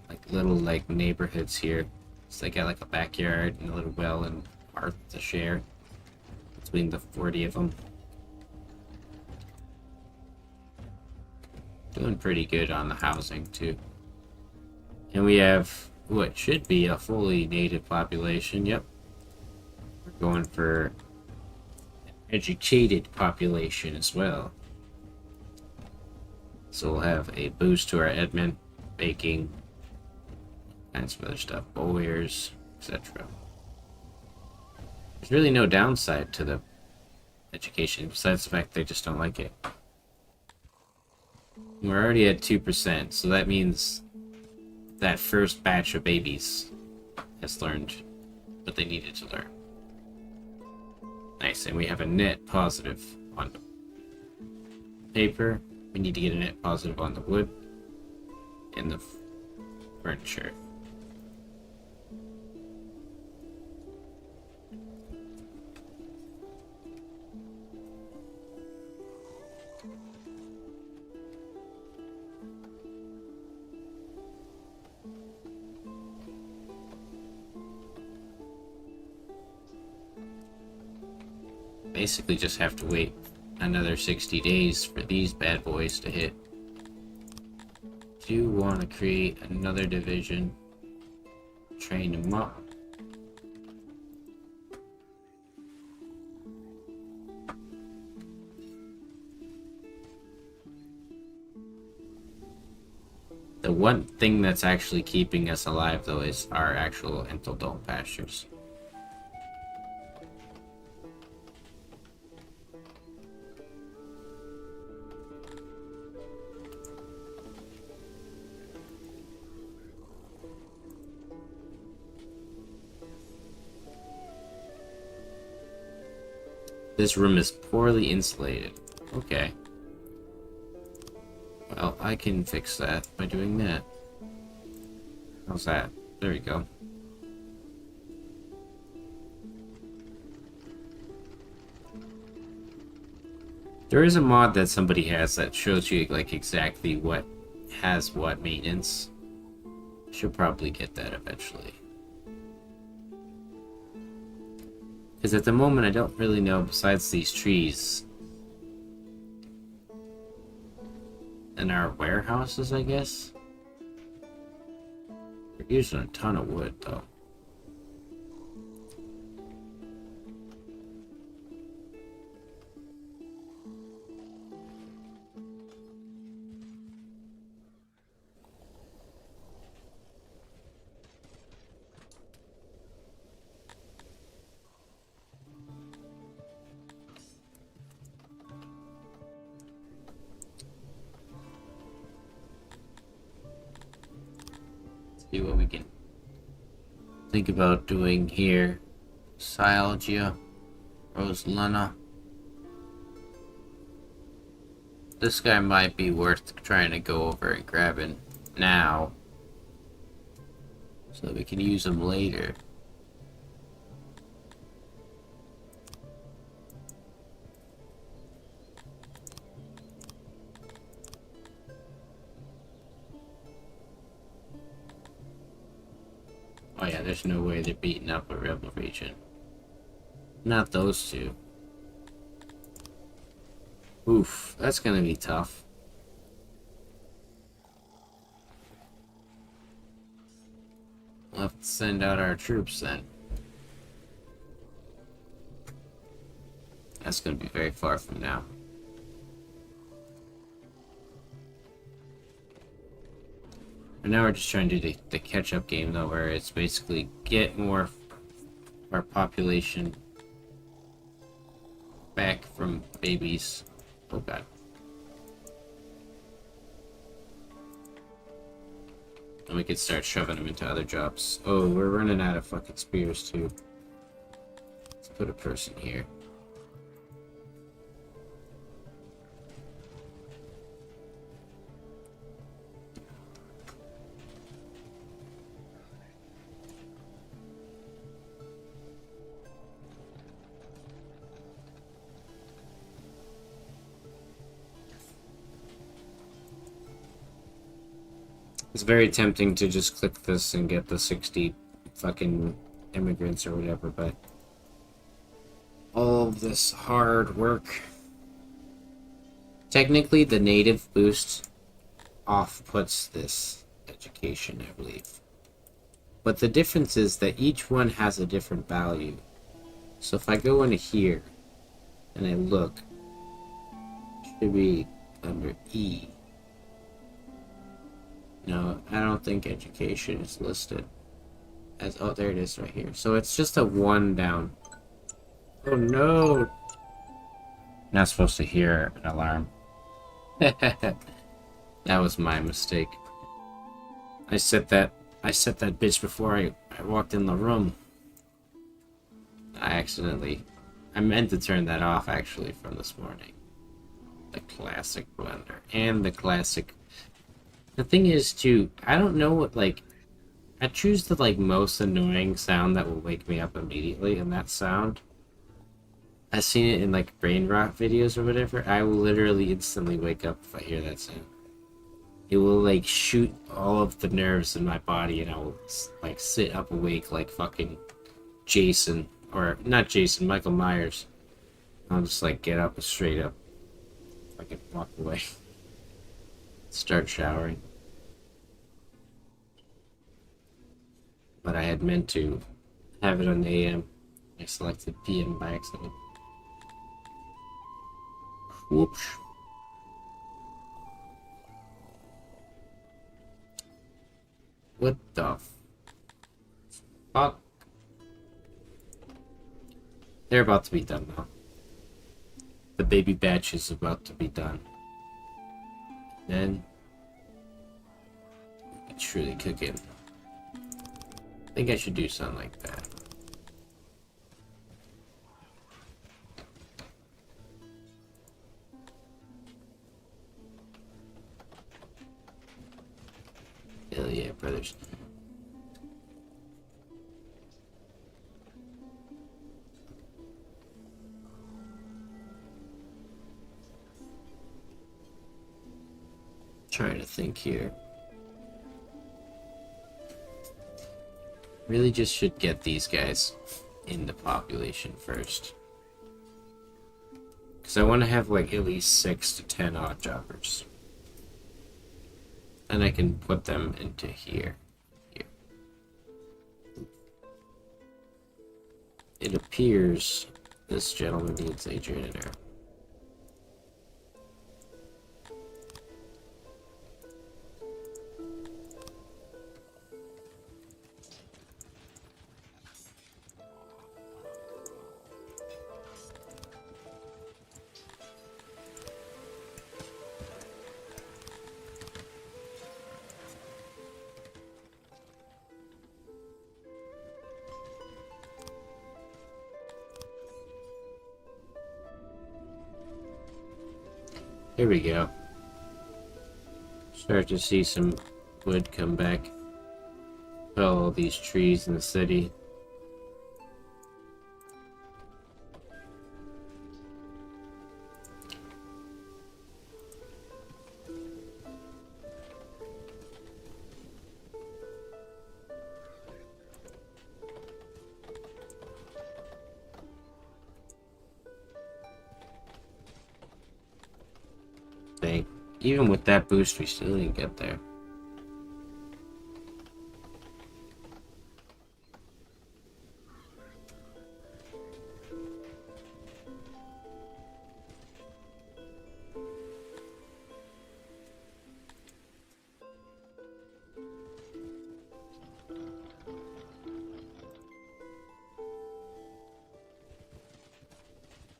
Like little, like, neighborhoods here. So they got, like, a backyard and a little well and hearth to share between the 40 of them. Doing pretty good on the housing, too. And we have what should be a fully native population. Yep. We're going for an educated population as well. So we'll have a boost to our admin, baking, kinds of other stuff, bowyers, etc. There's really no downside to the education, besides the fact they just don't like it. We're already at 2%, so that means that first batch of babies has learned what they needed to learn. Nice, and we have a net positive on the paper. We need to get a net positive on the wood and the furniture. Basically just have to wait another 60 days for these bad boys to hit. Do want to create another division, train them up. The one thing that's actually keeping us alive, though, is our actual Enteldome Pastures. This room is poorly insulated. Okay. Well, I can fix that by doing that. How's that? There we go. There is a mod that somebody has that shows you like exactly what has what maintenance. Should probably get that eventually. Because at the moment I don't really know besides these trees. And our warehouses, I guess. We're using a ton of wood though. See what we can think about doing here. Sialgia, Rosaluna. This guy might be worth trying to go over and grabbing now, so that we can use him later. Oh yeah, there's no way they're beating up a rebel region. Not those two. Oof, that's gonna be tough. We'll have to send out our troops then. That's gonna be very far from now. And now we're just trying to do the catch-up game though, where it's basically get more of our population back from babies. Oh god. And we could start shoving them into other jobs. Oh, we're running out of fucking spears too. Let's put a person here. It's very tempting to just click this and get the 60 fucking immigrants or whatever, but all of this hard work. Technically, the native boost off-puts this education, I believe. But the difference is that each one has a different value. So if I go into here and I look, it should be under E. No, I don't think education is listed as, oh, there it is right here. So it's just a 1 down. Oh no! Not supposed to hear an alarm. That was my mistake. I set that bitch before I walked in the room. I meant to turn that off actually from this morning. The classic blender and the classic. The thing is, too, I don't know what, like, I choose the, like, most annoying sound that will wake me up immediately, and that sound, I've seen it in, like, brain rot videos or whatever. I will literally instantly wake up if I hear that sound. It will, like, shoot all of the nerves in my body, and I will, like, sit up awake like fucking Jason, or, not Jason, Michael Myers. I'll just, like, get up and straight up. Fucking walk away. Start showering. But I had meant to have it on the AM. I selected PM by accident. Whoops. What the fuck? They're about to be done now. The baby batch is about to be done. Then it's really cooking. I think I should do something like that. Hell yeah, brothers. Trying to think here. Really just should get these guys in the population first. Because I want to have like at least 6 to 10 odd jobbers. And I can put them into here. It appears this gentleman needs a janitor. Here we go. Start to see some wood come back. All these trees in the city. Even with that boost, we still didn't get there.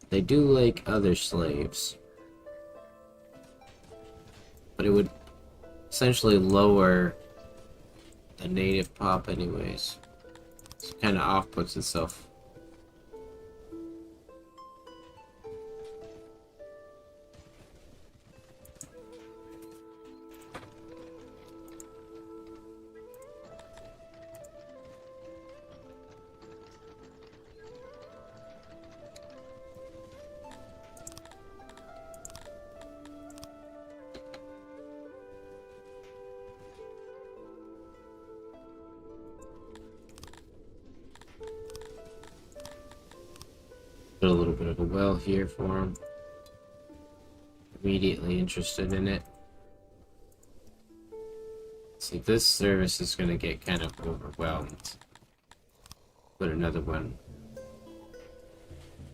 They do like other slaves. But it would essentially lower the native pop anyways. It kind of off-puts itself. Put a little bit of a well here for him. Immediately interested in it. See, this service is going to get kind of overwhelmed. Put another one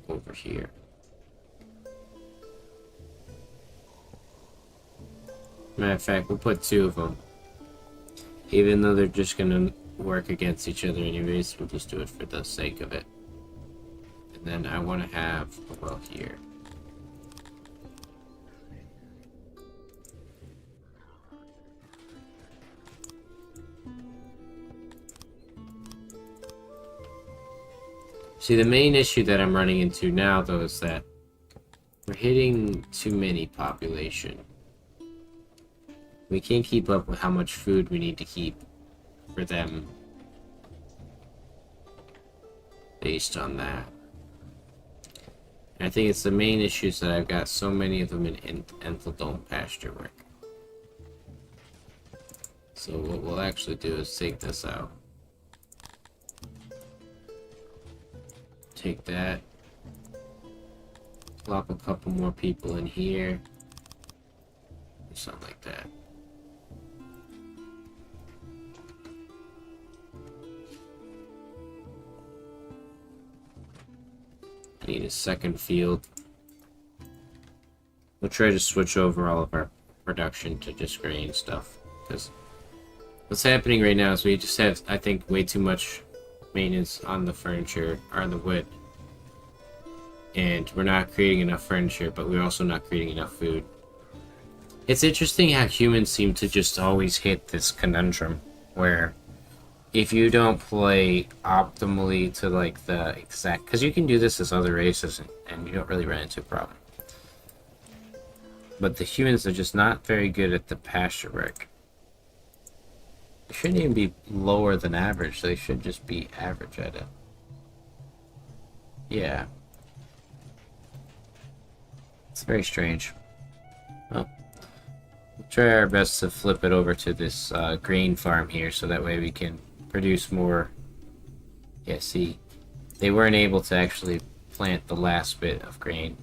over here. Matter of fact, we'll put 2 of them. Even though they're just going to work against each other anyways, we'll just do it for the sake of it. And then I want to have a well here. See, the main issue that I'm running into now, though, is that we're hitting too many population. We can't keep up with how much food we need to keep for them based on that. And I think it's the main issues that I've got so many of them in Entheldome pasture work. So what we'll actually do is take this out. Take that. Plop a couple more people in here. Something like that. Need a second field. We'll try to switch over all of our production to just grain stuff. Because what's happening right now is we just have, I think, way too much maintenance on the furniture, or on the wood. And we're not creating enough furniture, but we're also not creating enough food. It's interesting how humans seem to just always hit this conundrum where if you don't play optimally to like the exact, because you can do this as other races and you don't really run into a problem. But the humans are just not very good at the pasture work. They shouldn't even be lower than average, they should just be average at it. Yeah. It's very strange. Well, Try our best to flip it over to this grain farm here, so that way we can produce more. Yeah, see, they weren't able to actually plant the last bit of grain.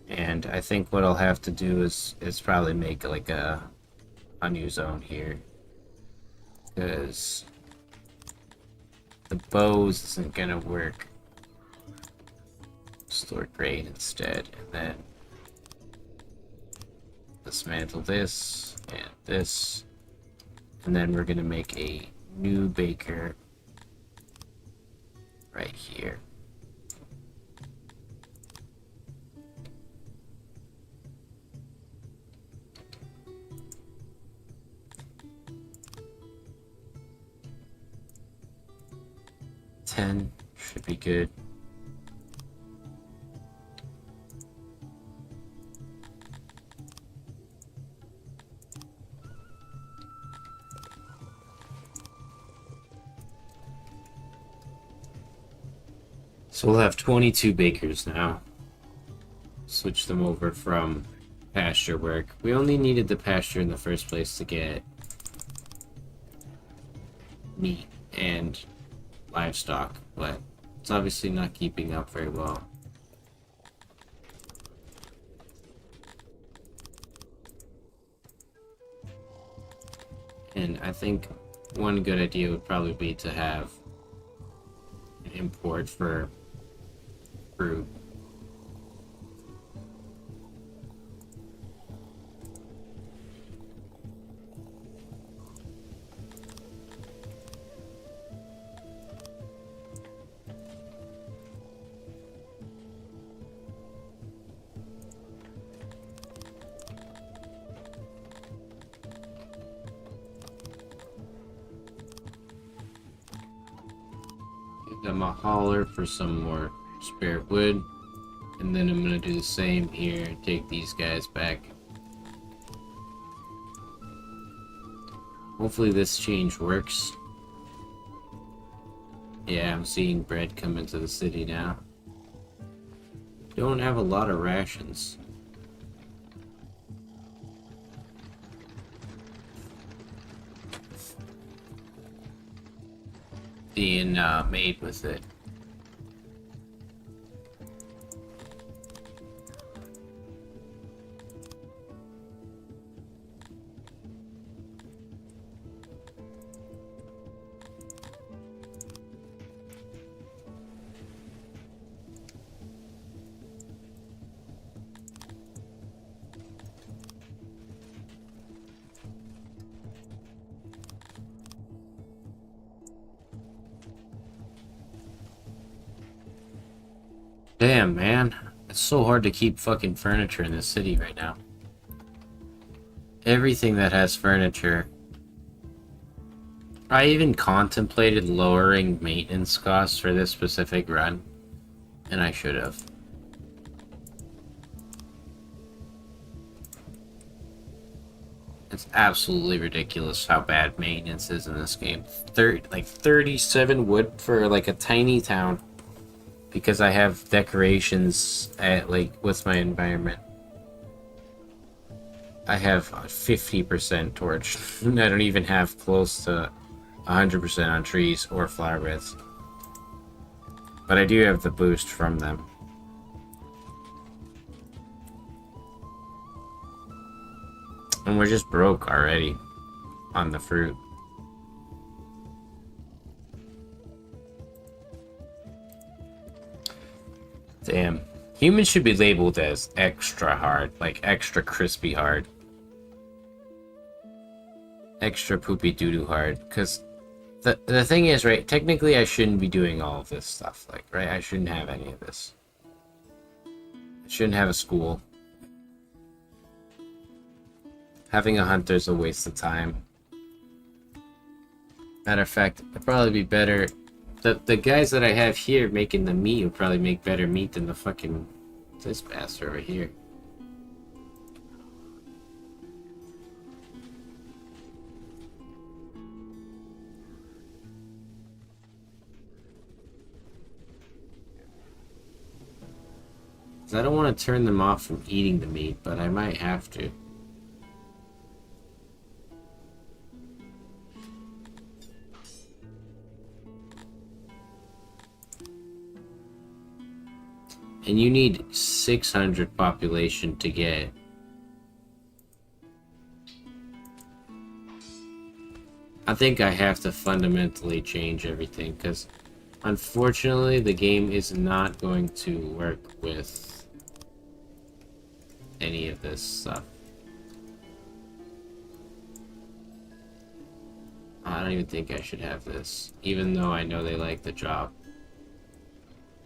And I think what I'll have to do is probably make like a new zone here, because the bows isn't gonna work. Store grain instead, and then dismantle this and this, and then we're gonna make a new baker right here. Should be good. So we'll have 22 bakers now. Switch them over from pasture work. We only needed the pasture in the first place to get meat and livestock, but it's obviously not keeping up very well. And I think one good idea would probably be to have an import for fruit. I'm a hauler for some more spare wood, and then I'm gonna do the same here and take these guys back. Hopefully this change works. Yeah, I'm seeing bread come into the city now. Don't have a lot of rations. Being made with it. Damn, man. It's so hard to keep fucking furniture in this city right now. Everything that has furniture. I even contemplated lowering maintenance costs for this specific run, and I should have. It's absolutely ridiculous how bad maintenance is in this game. 37 wood for like a tiny town. Because I have decorations at with my environment. I have 50% torched. I don't even have close to 100% on trees or flower beds. But I do have the boost from them. And we're just broke already on the fruit. Damn. Humans should be labeled as extra hard, like extra crispy hard. Extra poopy doo-doo hard, because the thing is, right, technically I shouldn't be doing all of this stuff, like, right, I shouldn't have any of this. I shouldn't have a school. Having a hunter's a waste of time. Matter of fact, it'd probably be better. The guys that I have here making the meat would probably make better meat than the fucking this bastard over here. 'Cause I don't want to turn them off from eating the meat, but I might have to. And you need 600 population to get. I think I have to fundamentally change everything, because unfortunately the game is not going to work with any of this stuff. I don't even think I should have this, even though I know they like the job.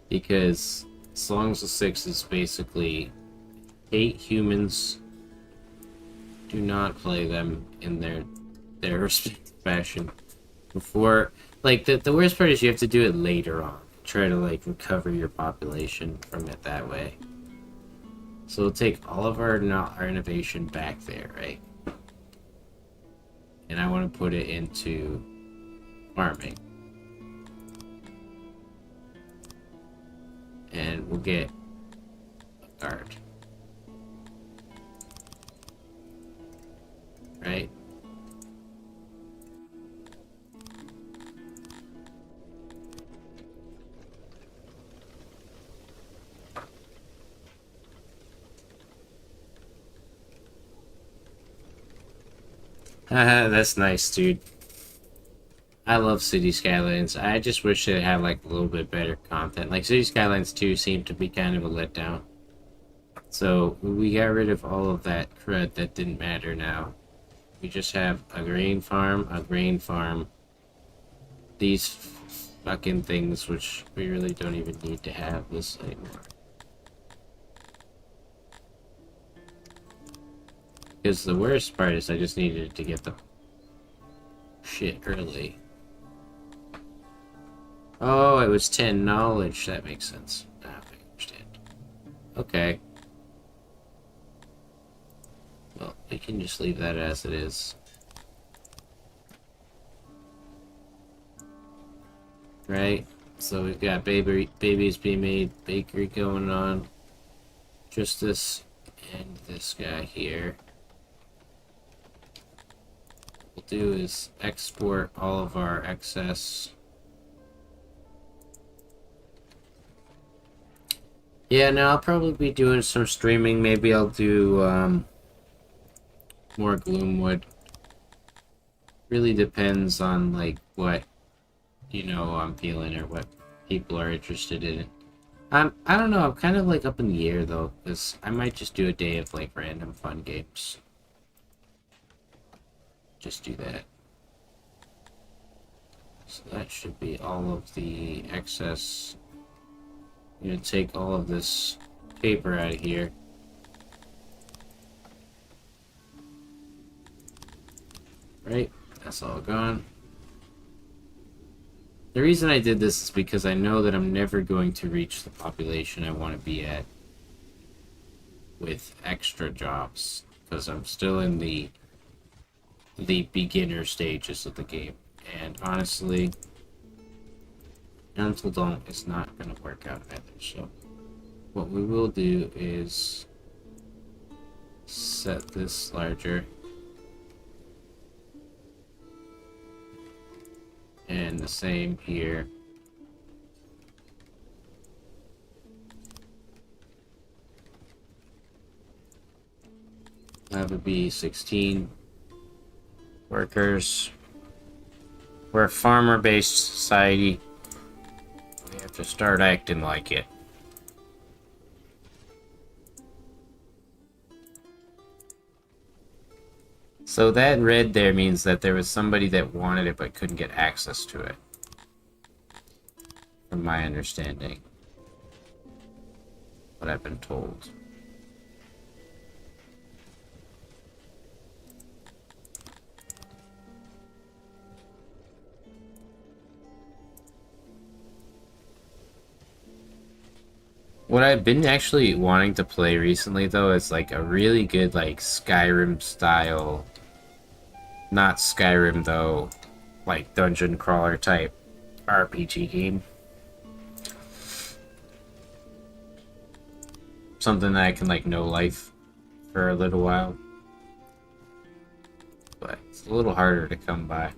Because Songs of Six is basically hate humans, do not play them in their fashion. Before, like, the worst part is you have to do it later on. Try to, like, recover your population from it that way. So we'll take all of our innovation back there, right? And I want to put it into farming. And we'll get a guard. Right? That's nice, dude. I love City Skylines. I just wish it had like a little bit better content. Like City Skylines 2 seemed to be kind of a letdown. So we got rid of all of that crud that didn't matter now. We just have a grain farm, these fucking things which we really don't even need to have this anymore. Because the worst part is I just needed to get the shit early. Oh, it was 10 knowledge. That makes sense. I understand. Okay. Well, we can just leave that as it is. Right? So we've got babies being made, bakery going on. Just this and this guy here. What we'll do is export all of our excess. Yeah, now I'll probably be doing some streaming. Maybe I'll do more Gloomwood. Really depends on like what I'm feeling or what people are interested in. I don't know. I'm kind of like up in the air though, because I might just do a day of like random fun games. Just do that. So that should be all of the excess. I'm gonna take all of this paper out of here. Right, that's all gone. The reason I did this is because I know that I'm never going to reach the population I want to be at with extra jobs, because I'm still in the beginner stages of the game, and honestly, Until Dawn is not going to work out either. So what we will do is set this larger, and the same here. That would be 16 workers. We're a farmer-based society. We have to start acting like it. So that red there means that there was somebody that wanted it but couldn't get access to it. From my understanding. What I've been told. What I've been actually wanting to play recently, though, is like a really good, like, Skyrim style. Not Skyrim, though, like dungeon crawler type RPG game. something that I can like know life for a little while. But it's a little harder to come by.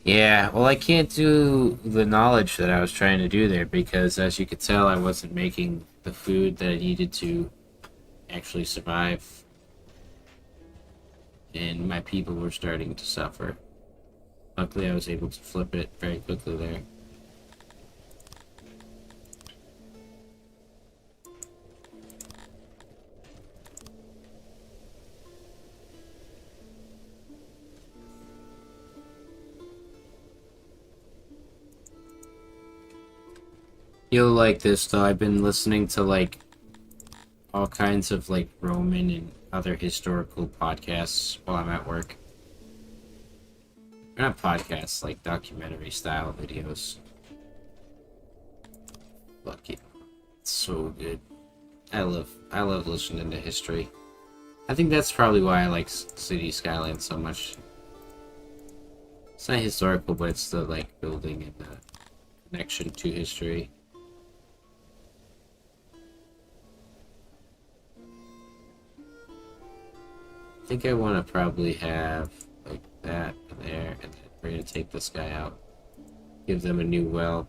Yeah, well, I can't do the knowledge that I was trying to do there because, as you could tell, I wasn't making the food that I needed to actually survive, and my people were starting to suffer. Luckily, I was able to flip it very quickly there. You'll like this though. I've been listening to like all kinds of like Roman and other historical podcasts while I'm at work. Not podcasts, like documentary style videos. Fuck it. It's so good. I love listening to history. I think that's probably why I like City Skylines so much. It's not historical, but it's the like building and the connection to history. I think I want to probably have like that there, and then we're gonna take this guy out. Give them a new well.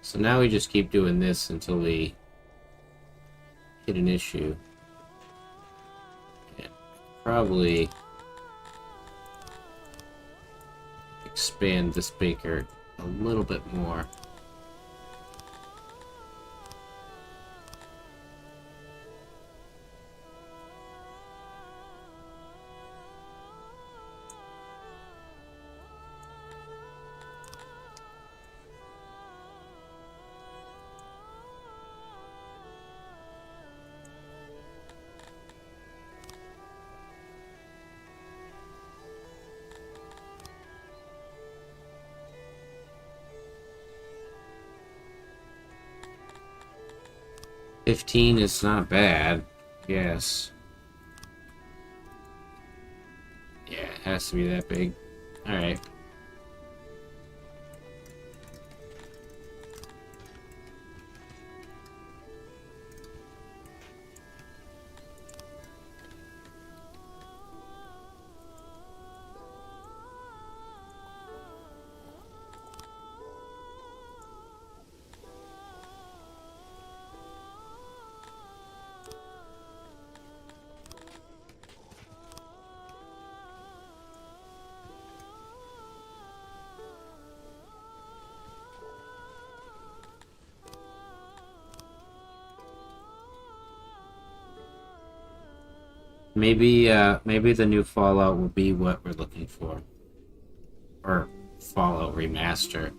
So now we just keep doing this until we hit an issue. And probably expand this baker a little bit more. $15 is not bad. Yes. Yeah, it has to be that big. Alright. Maybe the new Fallout will be what we're looking for. Or Fallout Remaster.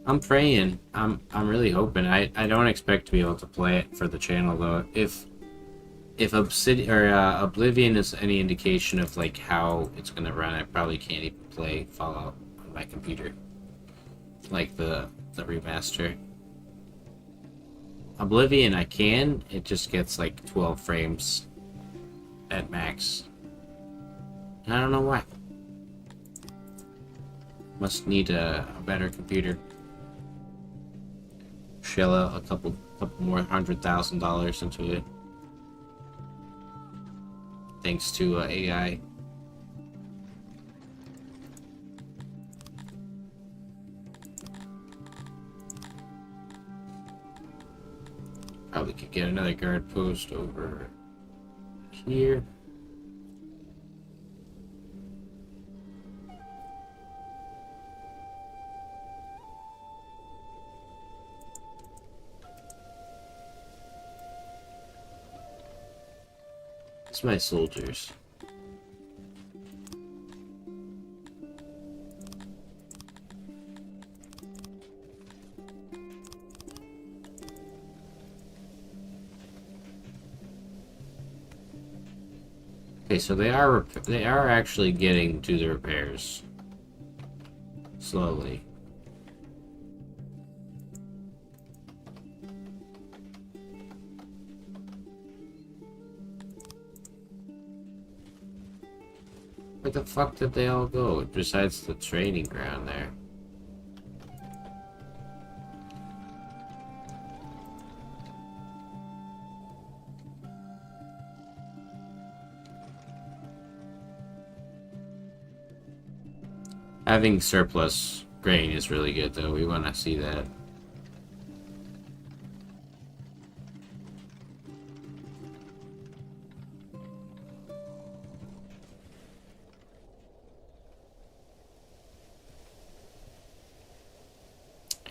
I'm praying. I'm really hoping. I don't expect to be able to play it for the channel though. If Obsidian or Oblivion is any indication of like how it's gonna run, I probably can't even play Fallout on my computer. Like the remaster. Oblivion I can, it just gets like 12 frames at max. And I don't know why. Must need a better computer. Shell out a couple more $100,000 into it. Thanks to AI. Probably could get another guard post over here. It's my soldiers. Okay, so they are actually getting to the repairs slowly. Where the fuck did they all go, besides the training ground there? Having surplus grain is really good, though. We want to see that.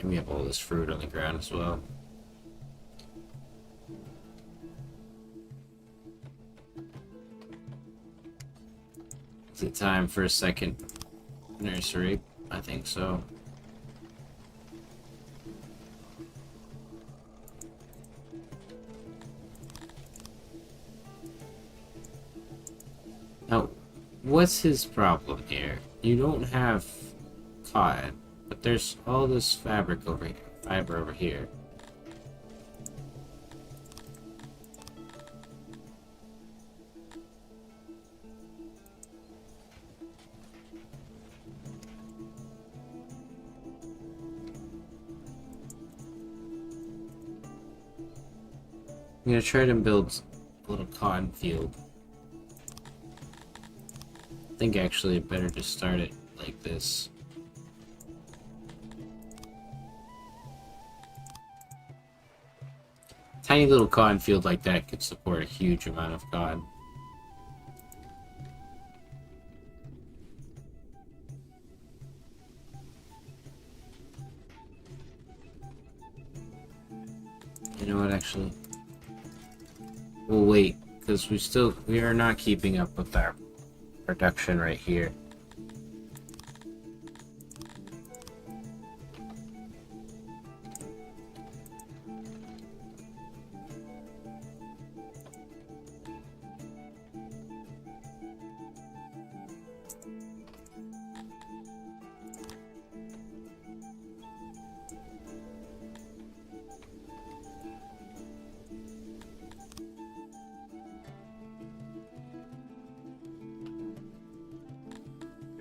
And we have all this fruit on the ground as well. Is it time for a second nursery? I think so. Now, what's his problem here? You don't have cotton, but there's all this fiber over here. I'm gonna try to build a little cotton field. I think actually better to start it like this. Tiny little cotton field like that could support a huge amount of cotton. You know what, actually? We'll wait, because we are not keeping up with our production right here.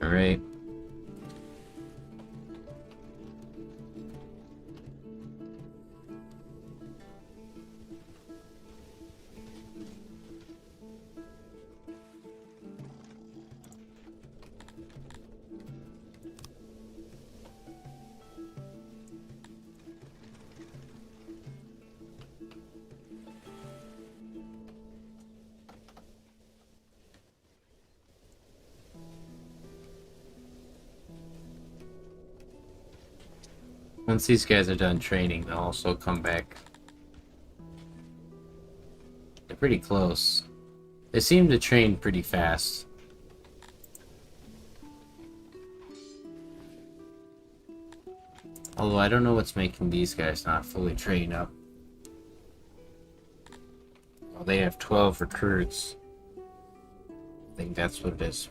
Alright. Once these guys are done training, they'll also come back. They're pretty close. They seem to train pretty fast. Although I don't know what's making these guys not fully train up. Well, they have 12 recruits. I think that's what it is.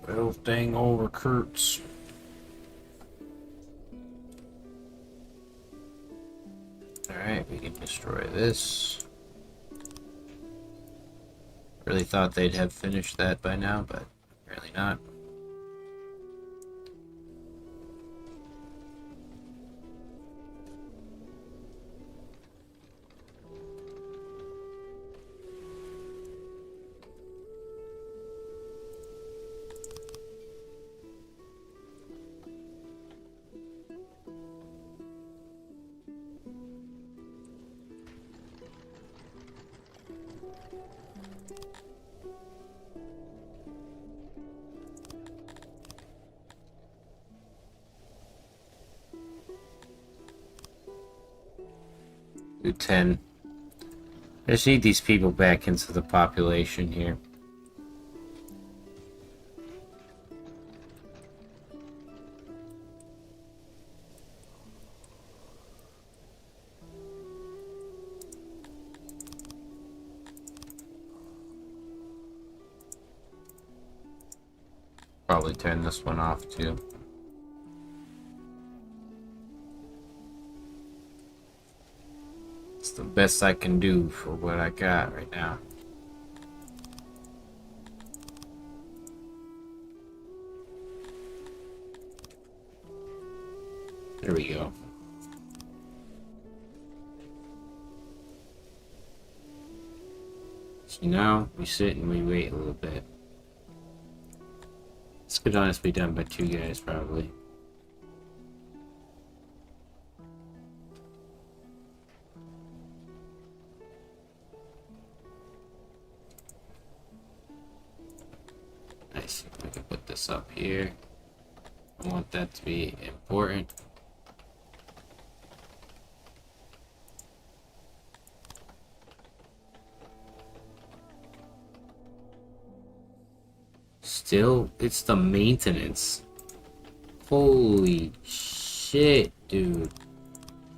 Well, dang old recruits. Alright, we can destroy this. Really thought they'd have finished that by now, but apparently not. Do 10. I just need these people back into the population here. Probably turn this one off too. the best I can do for what I got right now. There we go. So now we sit and we wait a little bit. This could honestly be done by 2 guys, probably. Nice. We can put this up here. I want that to be important. Still, it's the maintenance. Holy shit, dude.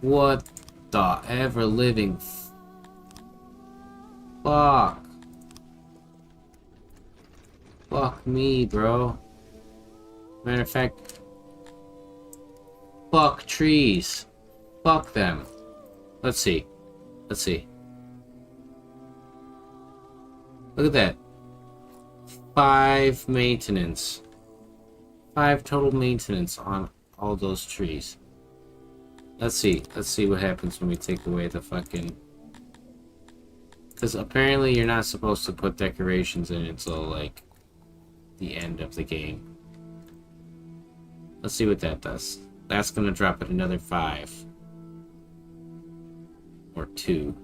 What the ever living fuck? Fuck me, bro. Matter of fact, fuck trees. Fuck them. Let's see. Let's see. Look at that. 5 maintenance. 5 total maintenance on all those trees. Let's see. Let's see what happens when we take away the fucking... Because apparently you're not supposed to put decorations in until, like, the end of the game. Let's see what that does. That's gonna drop it another 5. Or 2.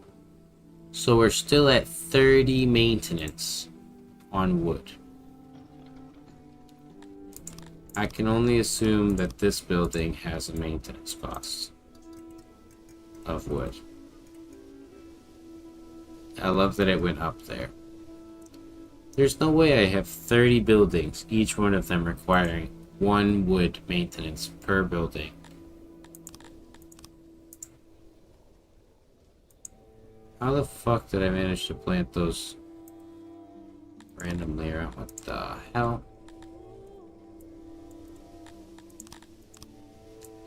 So we're still at 30 maintenance on wood. I can only assume that this building has a maintenance cost of wood. I love that it went up there. There's no way I have 30 buildings, each one of them requiring 1 wood maintenance per building. How the fuck did I manage to plant those randomly around? What the hell?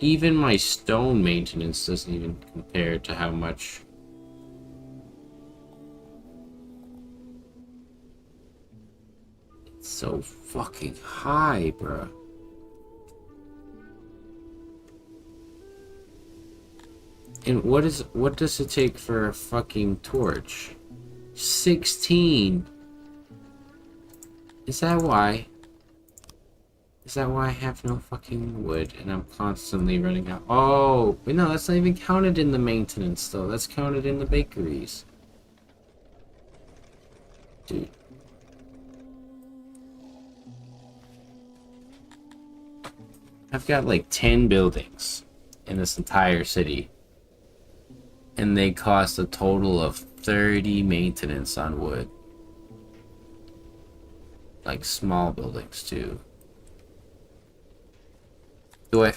Even my stone maintenance doesn't even compare to how much. It's so fucking high, bruh. And what does it take for a fucking torch? 16. Is that why? Is that why I have no fucking wood and I'm constantly running out? Oh, wait, no, that's not even counted in the maintenance though. That's counted in the bakeries. Dude. I've got like 10 buildings in this entire city. And they cost a total of 30 maintenance on wood. Like small buildings too. Do I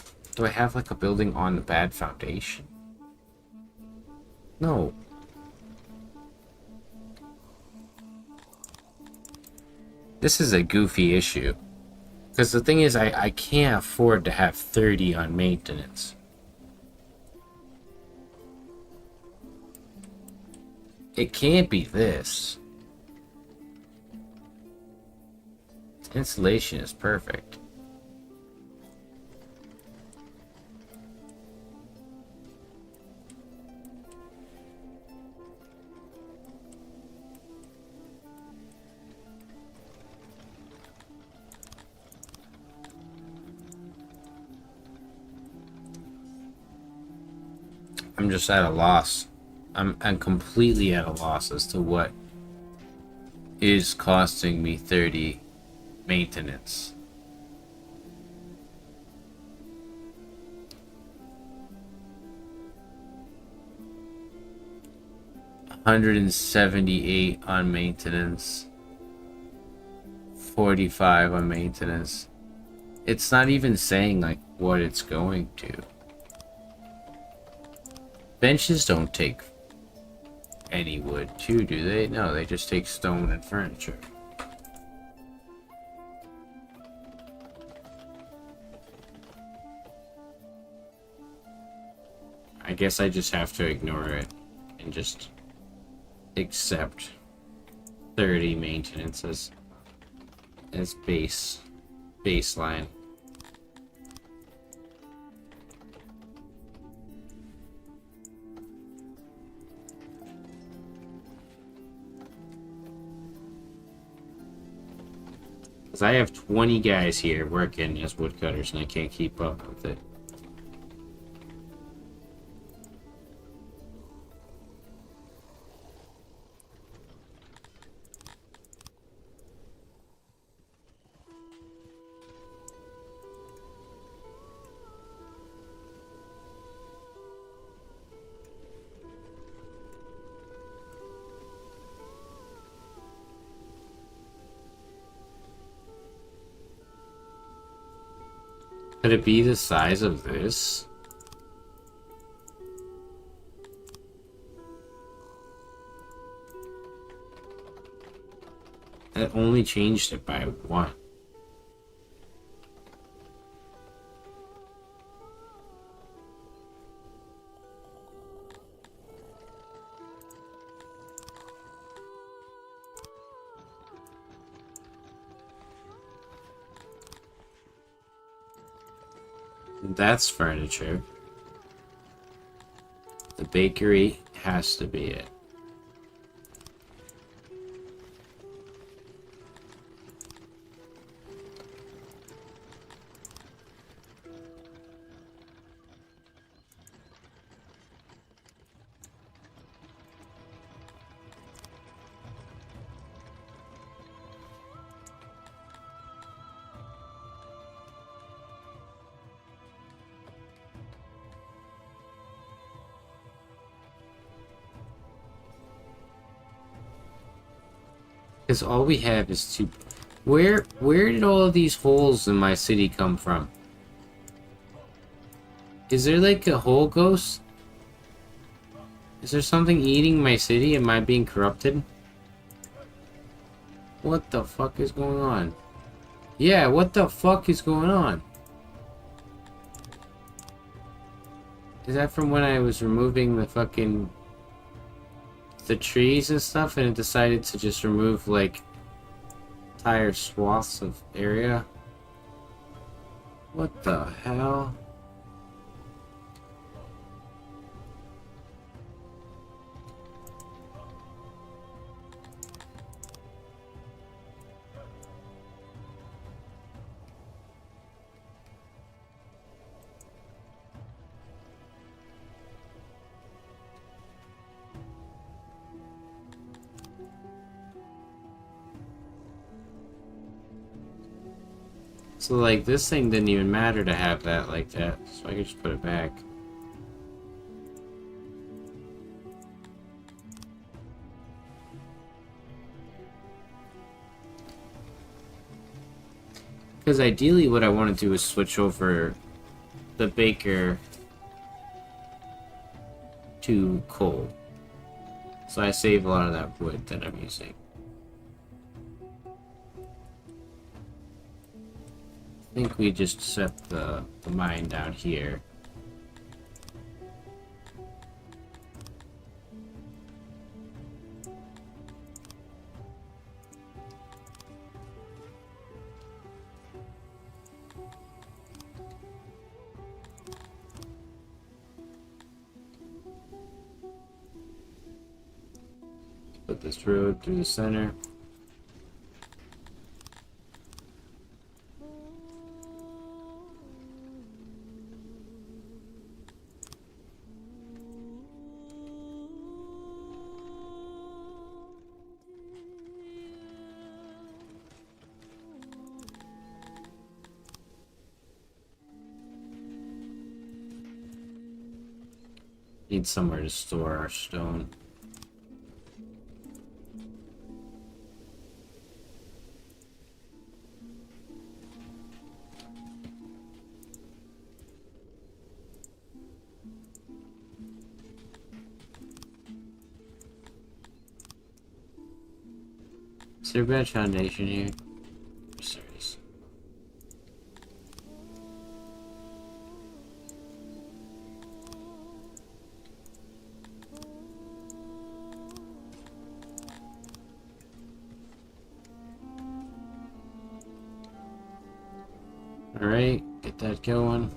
have like a building on a bad foundation? No. This is a goofy issue. Because the thing is, I can't afford to have 30 on maintenance. It can't be this. Insulation is perfect. I'm just at a loss. I'm completely at a loss as to what is costing me 30 maintenance. $178 on maintenance. 45 on maintenance. It's not even saying like what it's going to. Benches don't take any wood too, do they? No, they just take stone and furniture. I guess I just have to ignore it and and just accept 30 maintenance as baseline. Because I have 20 guys here working as woodcutters and I can't keep up with it. Could it be the size of this? It only changed it by 1. That's furniture. The bakery has to be it. Because all we have is 2. Where did all of these holes in my city come from? Is there like a hole ghost? Is there something eating my city? Am I being corrupted? What the fuck is going on? Yeah, what the fuck is going on? Is that from when I was removing the trees and stuff and it decided to just remove like entire swaths of area? What the hell? So like this thing didn't even matter to have that like that, so I could just put it back. Because ideally what I want to do is switch over the baker to coal. So I save a lot of that wood that I'm using. I think we just set the mine down here. Put this road through the center. Need somewhere to store our stone. Is there a bad foundation here? Serious. Alright, get that going.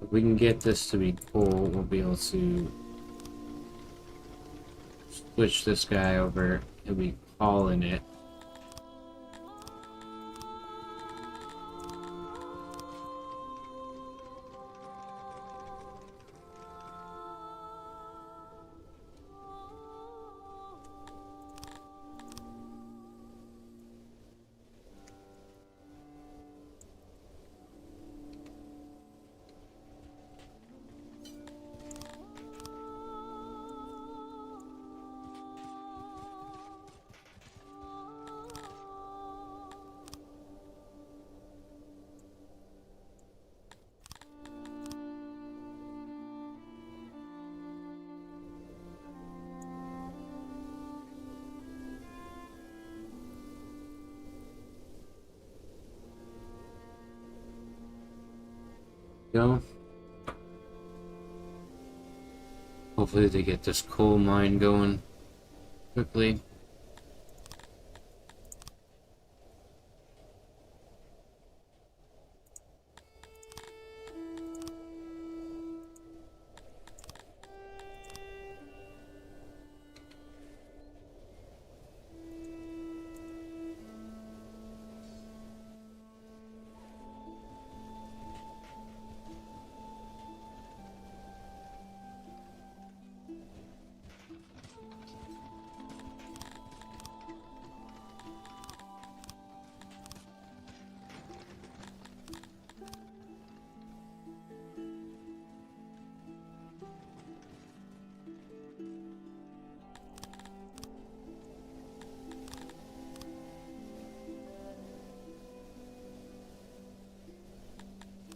If we can get this to be cool, we'll be able to switch this guy over and be calling it. Go. Hopefully they get this coal mine going quickly.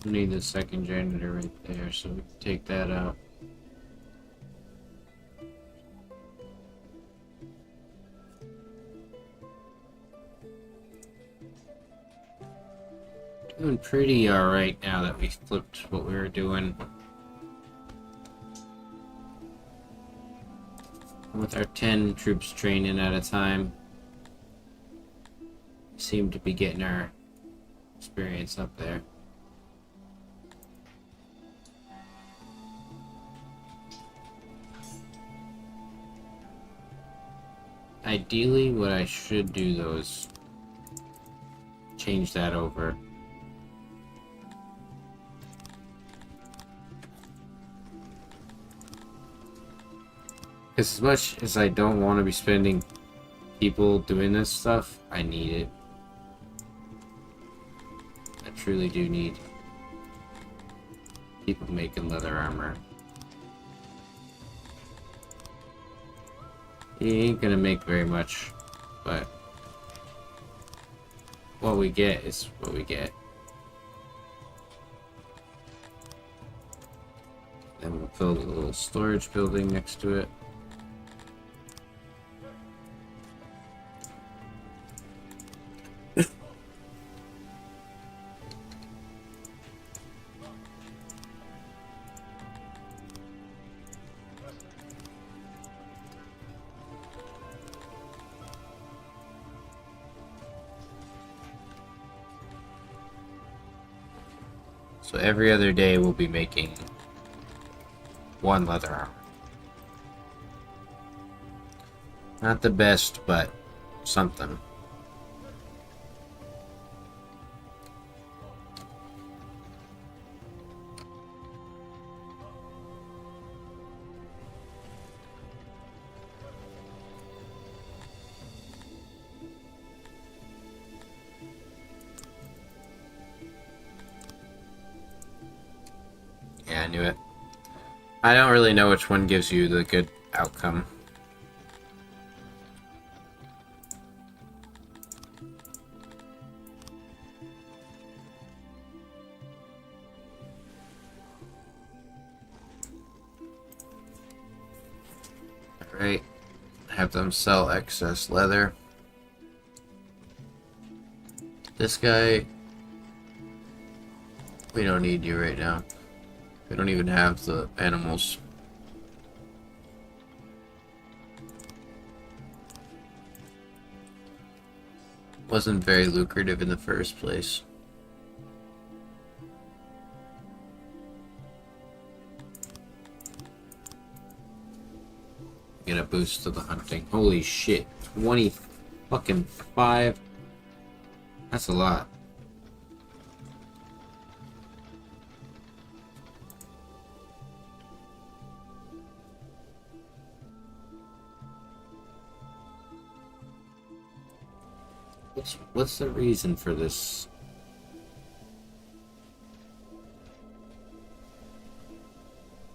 We need the second janitor right there, so we can take that out. Doing pretty alright now that we flipped what we were doing. With our 10 troops training at a time, we seem to be getting our experience up there. Ideally, what I should do though is change that over. As much as I don't want to be spending people doing this stuff, I need it. I truly do need people making leather armor. He ain't gonna make very much, but what we get is what we get. Then we'll build a little storage building next to it. So every other day we'll be making one leather armor. Not the best, but something. Yeah, I knew it. I don't really know which one gives you the good outcome. Alright. have them sell excess leather. This guy, we don't need you right now. We don't even have the animals. Wasn't very lucrative in the first place. Get a boost to the hunting. Holy shit. 20 fucking 5. That's a lot. What's the reason for this?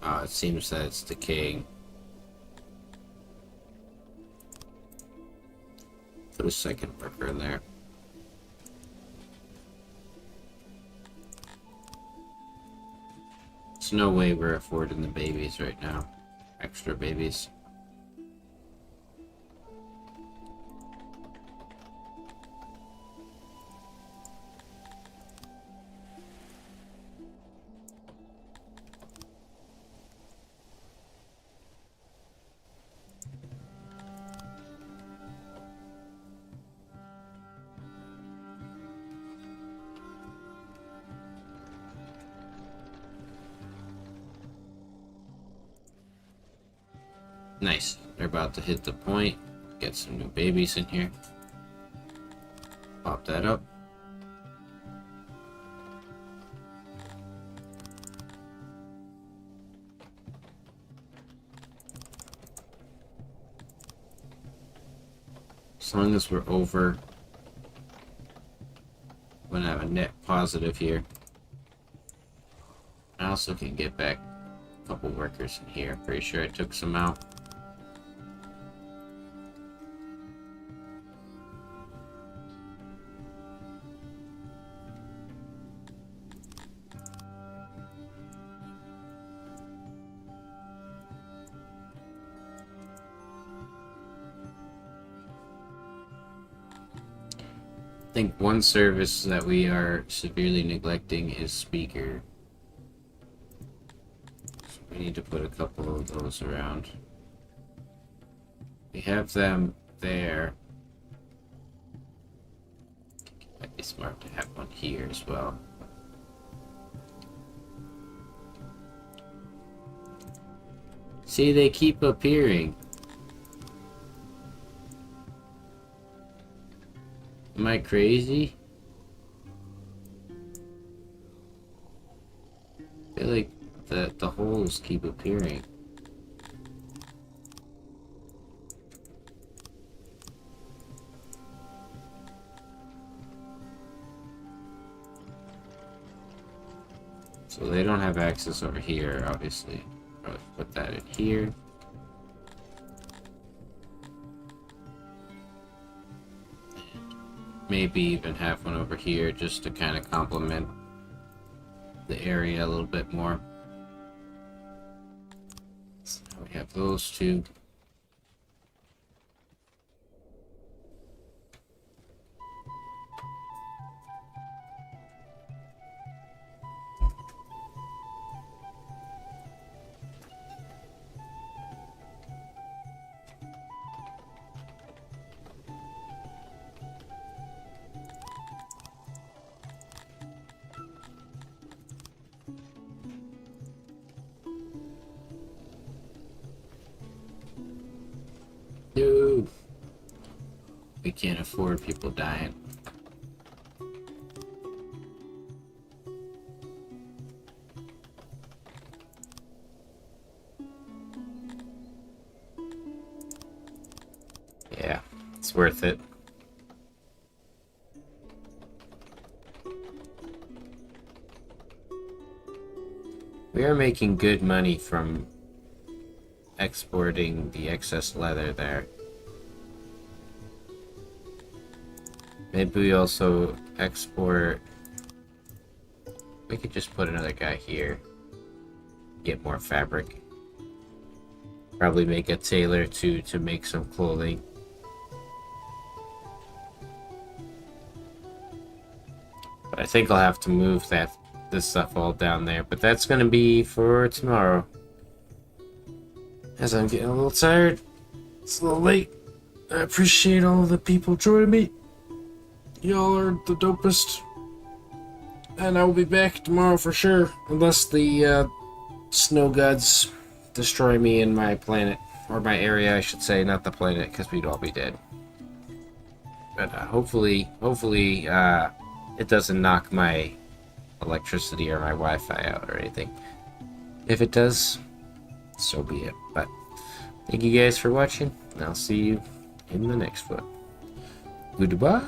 It seems that it's decaying. Put a second worker in there. There's no way we're affording the babies right now. Extra babies. Nice. They're about to hit the point. Get some new babies in here. Pop that up. As long as we're over, we're gonna have a net positive here. I also can get back a couple workers in here. Pretty sure I took some out. I think one service that we are severely neglecting is speaker. So we need to put a couple of those around. We have them there. It might be smart to have one here as well. See, they keep appearing. Am I crazy? I feel like the holes keep appearing. So they don't have access over here, obviously. I'll put that in here. Maybe even have one over here just to kind of complement the area a little bit more. So now we have those two. No, we can't afford people dying. Yeah, it's worth it. We are making good money from exporting the excess leather there. Maybe we also export... We could just put another guy here. Get more fabric. Probably make a tailor to make some clothing. But I think I'll have to move this stuff all down there. But that's gonna be for tomorrow. As I'm getting a little tired. It's a little late. I appreciate all the people joining me. Y'all are the dopest. And I will be back tomorrow for sure. Unless the snow gods destroy me and my planet. Or my area, I should say. Not the planet, because we'd all be dead. But hopefully, it doesn't knock my electricity or my Wi-Fi out or anything. If it does, so be it. But thank you guys for watching, and I'll see you in the next one. Goodbye.